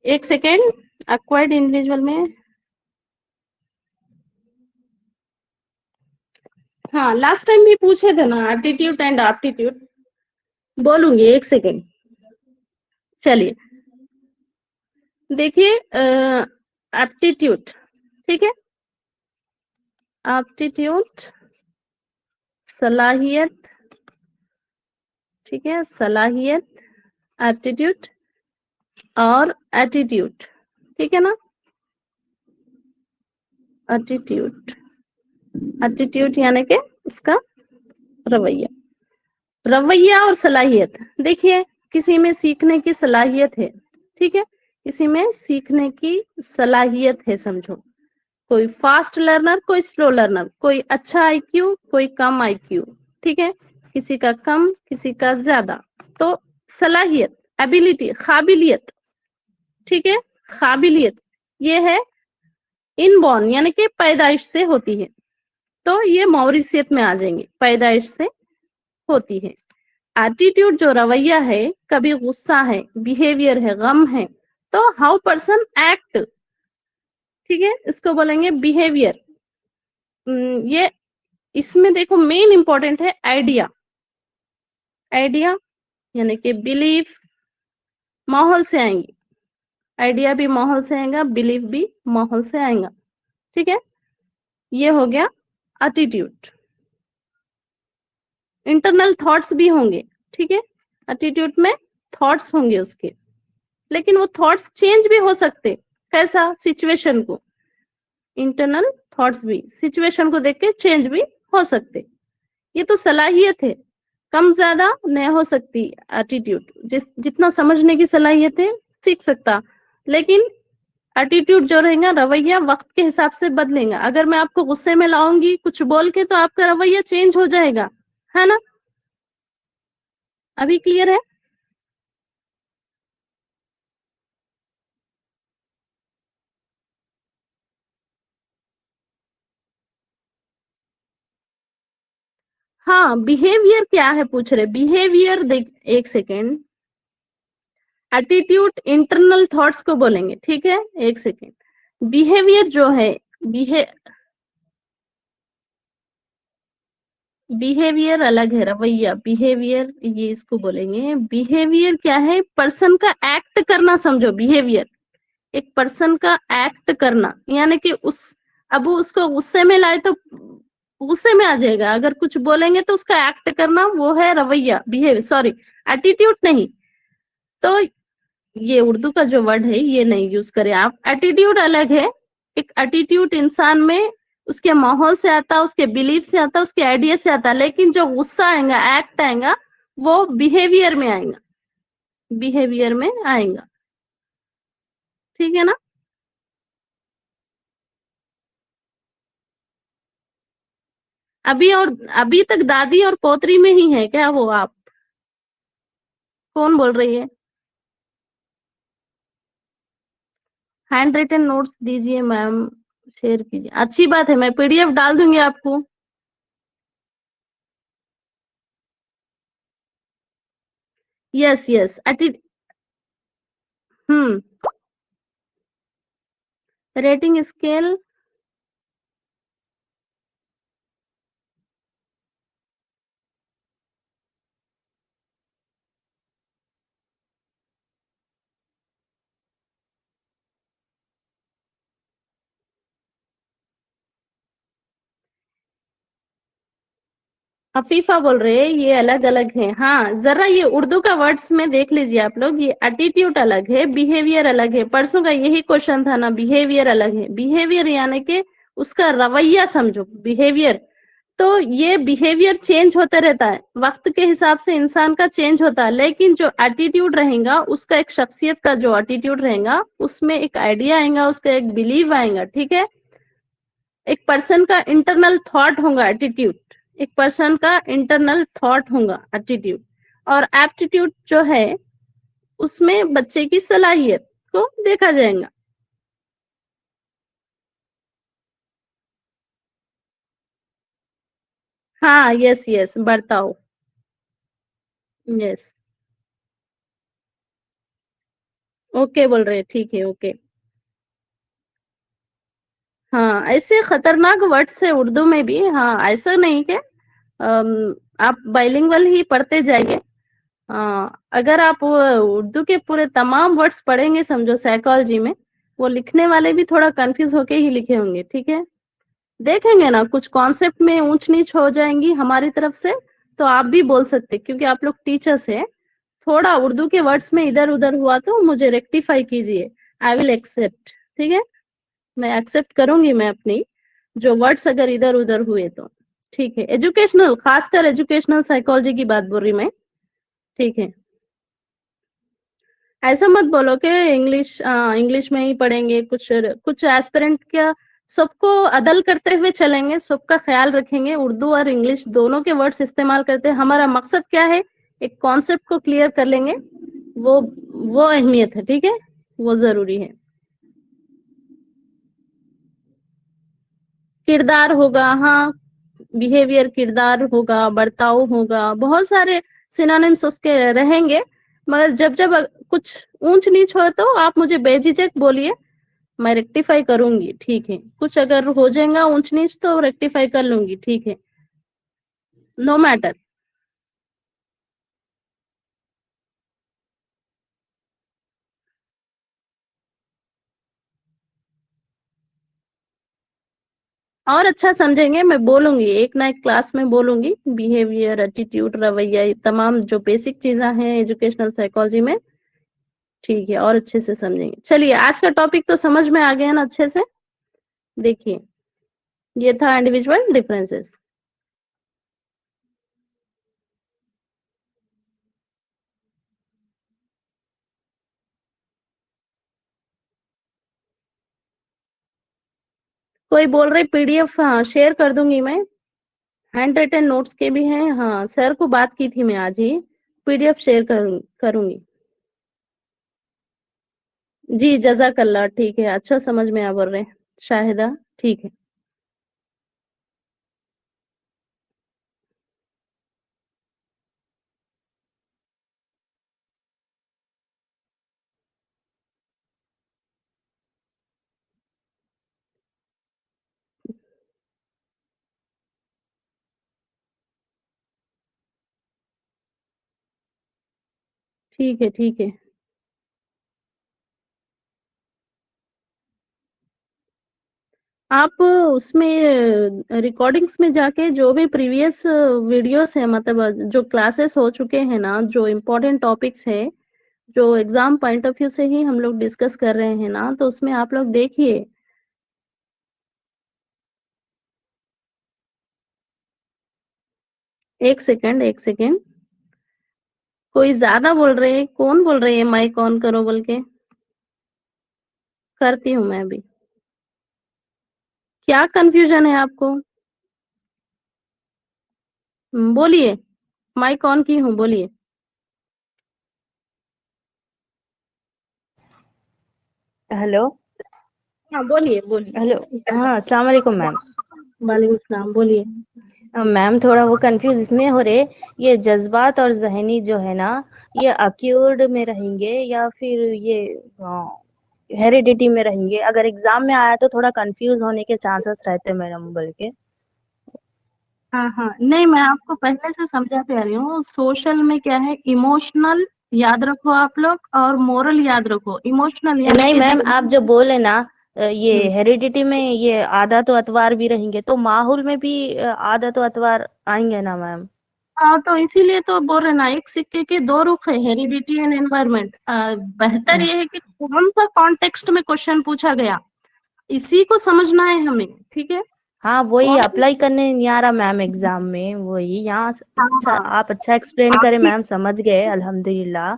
एक सेकेंड। अक्वायर्ड इंडिविजुअल में, हाँ लास्ट टाइम भी पूछे थे ना एप्टीट्यूड एंड एप्टीट्यूड। बोलूंगी, एक सेकेंड। चलिए देखिए, एप्टीट्यूड, ठीक है। एप्टीट्यूड सलाहियत, ठीक है, सलाहियत, एप्टीट्यूड और एटीट्यूड, ठीक है ना। एटीट्यूड, एटीट्यूड यानी कि उसका रवैया, रवैया और सलाहियत। देखिए, किसी में सीखने की सलाहियत है, ठीक है, किसी में सीखने की सलाहियत है, समझो। कोई फास्ट लर्नर, कोई स्लो लर्नर, कोई अच्छा आईक्यू, कोई कम आईक्यू, ठीक है, किसी का कम, किसी का ज्यादा। तो सलाहियत, एबिलिटी, काबिलियत, ठीक है, काबिलियत ये है इनबॉर्न यानी कि पैदाइश से होती है। तो ये मौरिसियत में आ जाएंगे, पैदाइश से होती है। एटीट्यूड जो रवैया है, कभी गुस्सा है, बिहेवियर है, गम है, तो हाउ पर्सन एक्ट, ठीक है, इसको बोलेंगे बिहेवियर। ये इसमें देखो मेन इंपॉर्टेंट है आइडिया। आइडिया यानी कि बिलीफ माहौल से आएंगी, आइडिया भी माहौल से आएगा, बिलीफ भी माहौल से आएगा, ठीक है। ये हो गया एटीट्यूड। इंटरनल थॉट्स भी होंगे, ठीक है, एटीट्यूड में थॉट्स होंगे उसके, लेकिन वो थॉट्स चेंज भी हो सकते। कैसा? सिचुएशन को, इंटरनल थॉट्स भी सिचुएशन को देख के चेंज भी हो सकते। ये तो सलाहियत है, कम ज्यादा नहीं हो सकती। एटीट्यूड जितना समझने की सलाहियत है सीख सकता, लेकिन एटीट्यूड जो रहेगा, रवैया वक्त के हिसाब से बदलेगा। अगर मैं आपको गुस्से में लाऊंगी कुछ बोल के तो आपका रवैया चेंज हो जाएगा, है ना। अभी क्लियर है? हाँ, बिहेवियर क्या है पूछ रहे? बिहेवियर देख, एक सेकेंड। एटीट्यूड इंटरनल थॉट्स को बोलेंगे, ठीक है, एक सेकेंड। बिहेवियर जो है, बिहे बिहेवियर अलग है, रवैया, बिहेवियर ये इसको बोलेंगे। बिहेवियर क्या है? पर्सन का एक्ट करना, समझो बिहेवियर एक पर्सन का एक्ट करना, यानी कि उस अब वो उसको गुस्से में लाए तो गुस्से में आ जाएगा, अगर कुछ बोलेंगे तो उसका एक्ट करना, वो है रवैया, बिहेवियर, सॉरी एटीट्यूड नहीं। तो ये उर्दू का जो वर्ड है ये नहीं यूज करें आप। एटीट्यूड अलग है। एक एटीट्यूड इंसान में उसके माहौल से आता, उसके बिलीफ से आता, उसके आइडिया से आता, लेकिन जो गुस्सा आएगा, एक्ट आएगा, वो बिहेवियर में आएगा, बिहेवियर में आएगा, ठीक है ना। अभी और अभी तक दादी और पोतरी में ही है क्या वो? आप कौन बोल रही है? हैंड रिटन नोट्स दीजिए मैम, शेयर कीजिए, अच्छी बात है, मैं पीडीएफ डाल दूंगी आपको। Yes yes hmm. Rating scale. Afifa बोल रहे हैं, ये अलग अलग है। हाँ, जरा ये उर्दू का वर्ड्स में देख लीजिए आप लोग, ये एटीट्यूड अलग है, बिहेवियर अलग है। परसों का यही क्वेश्चन था ना, बिहेवियर अलग है। बिहेवियर यानी कि उसका रवैया समझो, बिहेवियर। तो ये बिहेवियर चेंज होता रहता है, वक्त के हिसाब से इंसान का चेंज होता है, लेकिन जो एटीट्यूड रहेगा उसका, एक शख्सियत का जो एटीट्यूड रहेगा, उसमें एक आइडिया आएगा, उसका एक बिलीव आएगा, ठीक है। एक पर्सन का इंटरनल थॉट होगा एटीट्यूड, एक पर्सन का इंटरनल थॉट होगा एटीट्यूड। और एप्टीट्यूड जो है, उसमें बच्चे की सलाहियत को देखा जाएगा। हाँ, यस यस, बर्ताव। यस। ओके बोल रहे हैं, ठीक है, ओके। हाँ, ऐसे खतरनाक वर्ड्स है उर्दू में भी। हाँ, ऐसा नहीं कि आप बाइलिंगुअल ही पढ़ते जाइए। अगर आप वो उर्दू के पूरे तमाम वर्ड्स पढ़ेंगे, समझो साइकोलॉजी में, वो लिखने वाले भी थोड़ा कंफ्यूज होके ही लिखे होंगे, ठीक है। देखेंगे ना, कुछ कॉन्सेप्ट में ऊंच नीच हो जाएंगी हमारी तरफ से, तो आप भी बोल सकते, क्योंकि आप लोग टीचर्स हैं। थोड़ा उर्दू के वर्ड्स में इधर उधर हुआ तो मुझे रेक्टिफाई कीजिए। आई विल एक्सेप्ट, ठीक है। मैं एक्सेप्ट करूंगी, मैं अपनी जो वर्ड्स अगर इधर उधर हुए तो। ठीक है, एजुकेशनल, खासकर एजुकेशनल साइकोलॉजी की बात बोल रही मैं। ठीक है। ऐसा मत बोलो कि इंग्लिश इंग्लिश में ही पढ़ेंगे, कुछ कुछ एस्पिरेंट क्या, सबको अदल करते हुए चलेंगे, सबका ख्याल रखेंगे। उर्दू और इंग्लिश दोनों के वर्ड्स इस्तेमाल करते हैं। हमारा मकसद क्या है, एक कॉन्सेप्ट को क्लियर कर लेंगे। वो वो अहमियत है, ठीक है, वो जरूरी है। किरदार होगा, हाँ। बिहेवियर, किरदार होगा, बर्ताव होगा, बहुत सारे सिनोनिम्स उसके रहेंगे। मगर जब जब कुछ ऊंच नीच हो तो आप मुझे बेझिझक बोलिए, मैं रेक्टिफाई करूंगी, ठीक है। कुछ अगर हो जाएगा ऊंच नीच तो रेक्टिफाई कर लूंगी, ठीक है। No matter. और अच्छा समझेंगे, मैं बोलूंगी, एक ना एक क्लास में बोलूंगी। बिहेवियर, एटीट्यूड, रवैया, ये तमाम जो बेसिक चीजें हैं एजुकेशनल साइकोलॉजी में, ठीक है, और अच्छे से समझेंगे। चलिए, आज का टॉपिक तो समझ में आ गया ना अच्छे से। देखिए, ये था इंडिविजुअल डिफरेंसेस। कोई बोल रहे पीडीएफ, हाँ शेयर कर दूंगी मैं। हैंड रिटन नोट्स के भी हैं, हाँ, सर को बात की थी मैं आज ही। पीडीएफ शेयर करूंगी। जी, जजाकल्ला, ठीक है, अच्छा समझ में आ बोल रहे हैं। शाहिदा, ठीक है। ठीक है, ठीक है। आप उसमें रिकॉर्डिंग्स में जाके जो भी प्रीवियस वीडियोस है, मतलब जो क्लासेस हो चुके हैं ना, जो इम्पोर्टेंट टॉपिक्स है, जो एग्जाम पॉइंट ऑफ व्यू से ही हम लोग डिस्कस कर रहे हैं ना, तो उसमें आप लोग देखिए। एक सेकंड, एक सेकंड। कोई ज्यादा बोल रहे हैं, कौन बोल रहे हैं माइक ऑन करो बोल के? करती हूँ मैं अभी। क्या कंफ्यूजन है आपको? बोलिए। माइक ऑन की हूँ, बोलिए। हेलो। हाँ बोलिए बोलिए। हेलो। हाँ, अस्सलाम वालेकुम मैम। वालेकुम सलाम, बोलिए। मैम थोड़ा वो कंफ्यूज इसमें हो रहे, ये जज्बात और ज़हनी जो है ना, ये अक्यूर्ड में रहेंगे या फिर ये हेरिडिटी में रहेंगे? अगर एग्जाम में आया तो थोड़ा कंफ्यूज होने के चांसेस रहते मैडम, बोल के। हाँ हाँ, नहीं मैं आपको पहले से समझाते आ रही हूँ। सोशल में क्या है, इमोशनल याद रखो आप लोग, और मोरल याद रखो। इमोशनल यानी नहीं कि मैम, जो आप जो बोले ना, ये हम्म, हेरिडिटी में ये आदत और अतवार भी रहेंगे, तो माहौल में भी आदत और अतवार आएंगे ना मैम? हाँ तो इसीलिए तो बोल रहे ना, एक सिक्के के दो रुख है, हेरिडिटी एंड एनवायरमेंट। बेहतर ये है कि कौन सा कॉन्टेक्स्ट में क्वेश्चन पूछा गया, इसी को समझना है हमें, ठीक है। हाँ, वही कौन अप्लाई करने नहीं आ रहा मैम एग्जाम में, वही यहाँ हाँ अच्छा, हाँ, आप अच्छा एक्सप्लेन करें आपकी मैम, समझ गए अल्हम्दुलिल्लाह।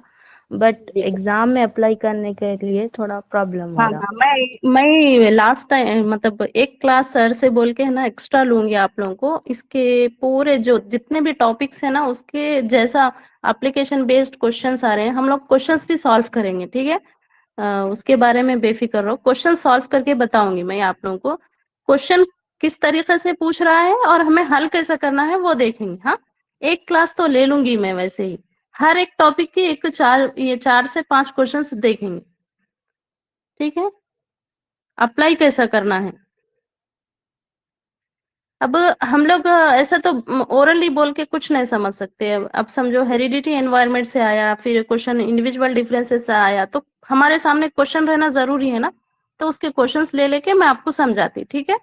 बट एग्जाम में अप्लाई करने के लिए थोड़ा प्रॉब्लम हो हाँ रहा। हाँ, मैं लास्ट टाइम मतलब एक क्लास सर से बोल के है ना एक्स्ट्रा लूंगी आप लोगों को। इसके पूरे जो जितने भी टॉपिक्स है ना, उसके जैसा एप्लीकेशन बेस्ड क्वेश्चंस आ रहे हैं, हम लोग क्वेश्चंस भी सॉल्व करेंगे, ठीक है। उसके बारे में बेफिक्र रहो, क्वेश्चन सॉल्व करके बताऊंगी मैं आप लोगों को। क्वेश्चन किस तरीके से पूछ रहा है और हमें हल कैसे करना है वो देखेंगे। हाँ, एक क्लास तो ले लूंगी मैं वैसे ही। हर एक टॉपिक के एक ये 4 से 5 क्वेश्चंस देखेंगे, ठीक है। अप्लाई कैसा करना है, अब हम लोग ऐसा तो ओरली बोल के कुछ नहीं समझ सकते। अब समझो हेरिडिटी एनवायरनमेंट से आया, फिर क्वेश्चन इंडिविजुअल डिफरेंसेस से आया, तो हमारे सामने क्वेश्चन रहना जरूरी है ना। तो उसके क्वेश्चंस ले लेके मैं आपको समझाती, ठीक है।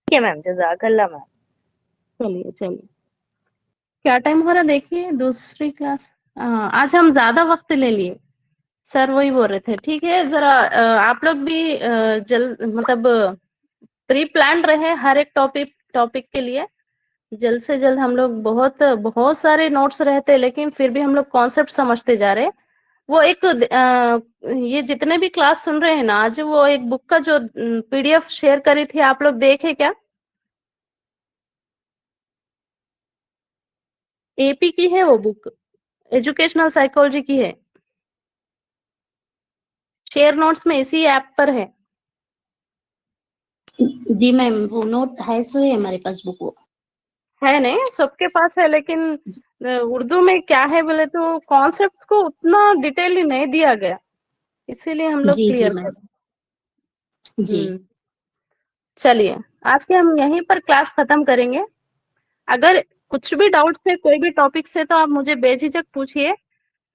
ठीक है मैम, जजाकल्ला मैम। चलिए चलिए, क्या टाइम हो रहा देखिए, दूसरी क्लास। आज हम ज्यादा वक्त ले लिए, सर वही बोल रहे थे। ठीक है, जरा आप लोग भी जल्द मतलब प्री प्लान रहे हर एक टॉपिक टॉपिक के लिए। जल्द से जल्द हम लोग, बहुत बहुत सारे नोट्स रहते हैं लेकिन फिर भी हम लोग कॉन्सेप्ट समझते जा रहे हैं। वो एक ये जितने भी क्लास सुन रहे हैं ना आज, वो एक बुक का जो पीडीएफ शेयर करी थी, आप लोग देखे क्या? एपी की है वो बुक, एजुकेशनल साइकोलॉजी की है। शेयर नोट्स में इसी ऐप पर है। जी मैम, वो नोट है सो है हमारे पास बुक वो। है नहीं, सबके पास है, लेकिन उर्दू में क्या है बोले तो कॉन्सेप्ट को उतना डिटेल नहीं दिया गया, इसीलिए हम लोग जी जी क्लियर कर मैम। रहे हैं। जी चलिए, आज के हम यहीं पर क्लास खत्म करेंगे। अगर कुछ भी डाउट्स है कोई भी टॉपिक से, तो आप मुझे बेझिझक पूछिए।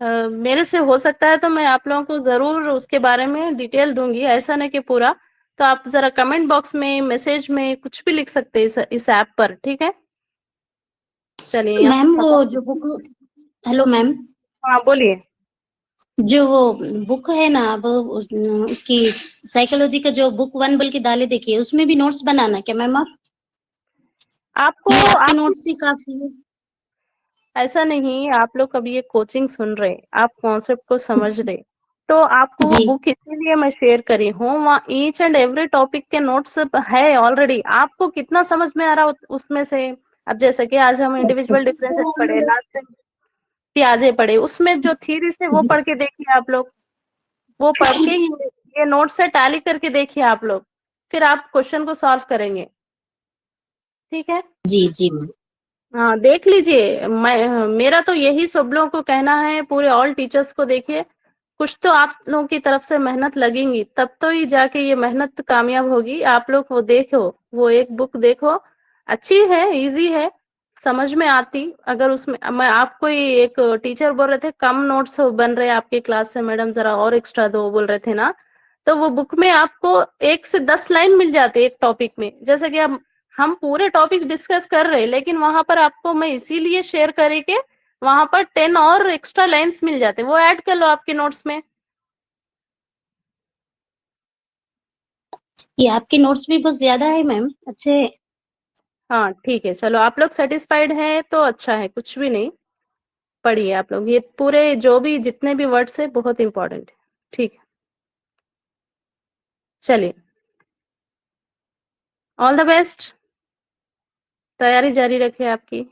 मेरे से हो सकता है तो मैं आप लोगों को जरूर उसके बारे में डिटेल दूंगी, ऐसा नहीं कि पूरा। तो आप जरा कमेंट बॉक्स में, मैसेज में कुछ भी लिख सकते हैं इस ऐप पर, ठीक है। चलिए यहाँ मैम, वो खत्म। जो बुक, हेलो मैम, हाँ बोलिए। जो वो बुक है ना, अब उसकी साइकोलॉजी का जो बुक वन बोल के डाले देखिए, उसमें भी नोट्स बनाना क्या मैम आप? आपको ये आपके आप नोट्स ही काफी है। ऐसा नहीं, आप लोग कभी ये कोचिंग सुन रहे, आप कॉन्सेप्ट को समझ रहे, तो आपको वो जी बुक इसीलिए मैं शेयर करी हूँ। वहाँ ईच एंड एवरी टॉपिक के नोट्स है ऑलरेडी। आपको कितना समझ में आ रहा उसमें से। अब जैसे कि आज हम अच्छा। इंडिविजुअल डिफरेंसेस पढ़े, लास्ट टाइम प्याजे पढ़े, उसमें जो थीरीज है वो पढ़ के देखिए आप लोग। वो पढ़ के ये नोट से टैली करके देखिए आप लोग, फिर आप क्वेश्चन को सॉल्व करेंगे, ठीक है। जी जी मैम। हाँ देख लीजिए, मैं मेरा तो यही सब लोगों को कहना है, पूरे ऑल टीचर्स को। देखिए, कुछ तो आप लोगों की तरफ से मेहनत लगेंगी, तब तो ही जाके ये मेहनत कामयाब होगी। आप लोग वो देखो, वो एक बुक देखो, अच्छी है, इजी है, समझ में आती। अगर उसमें मैं आपको ही, एक टीचर बोल रहे थे कम नोट्स बन रहे आपके क्लास से मैडम, जरा और एक्स्ट्रा दो बोल रहे थे ना। तो वो बुक में आपको 1 से 10 लाइन मिल जाती है एक टॉपिक में। जैसे कि अब हम पूरे टॉपिक डिस्कस कर रहे हैं, लेकिन वहां पर आपको मैं इसीलिए शेयर करे के वहां पर 10 और एक्स्ट्रा लाइंस मिल जाते, वो ऐड कर लो आपके नोट्स में। ये आपके नोट्स भी बहुत ज्यादा है मैम, अच्छे। हाँ ठीक है, चलो आप लोग सेटिस्फाइड हैं तो अच्छा है, कुछ भी नहीं। पढ़िए आप लोग, ये पूरे जो भी जितने भी वर्ड्स है बहुत इंपॉर्टेंट है, ठीक है। चलिए, ऑल द बेस्ट, तैयारी जारी रखिए आपकी।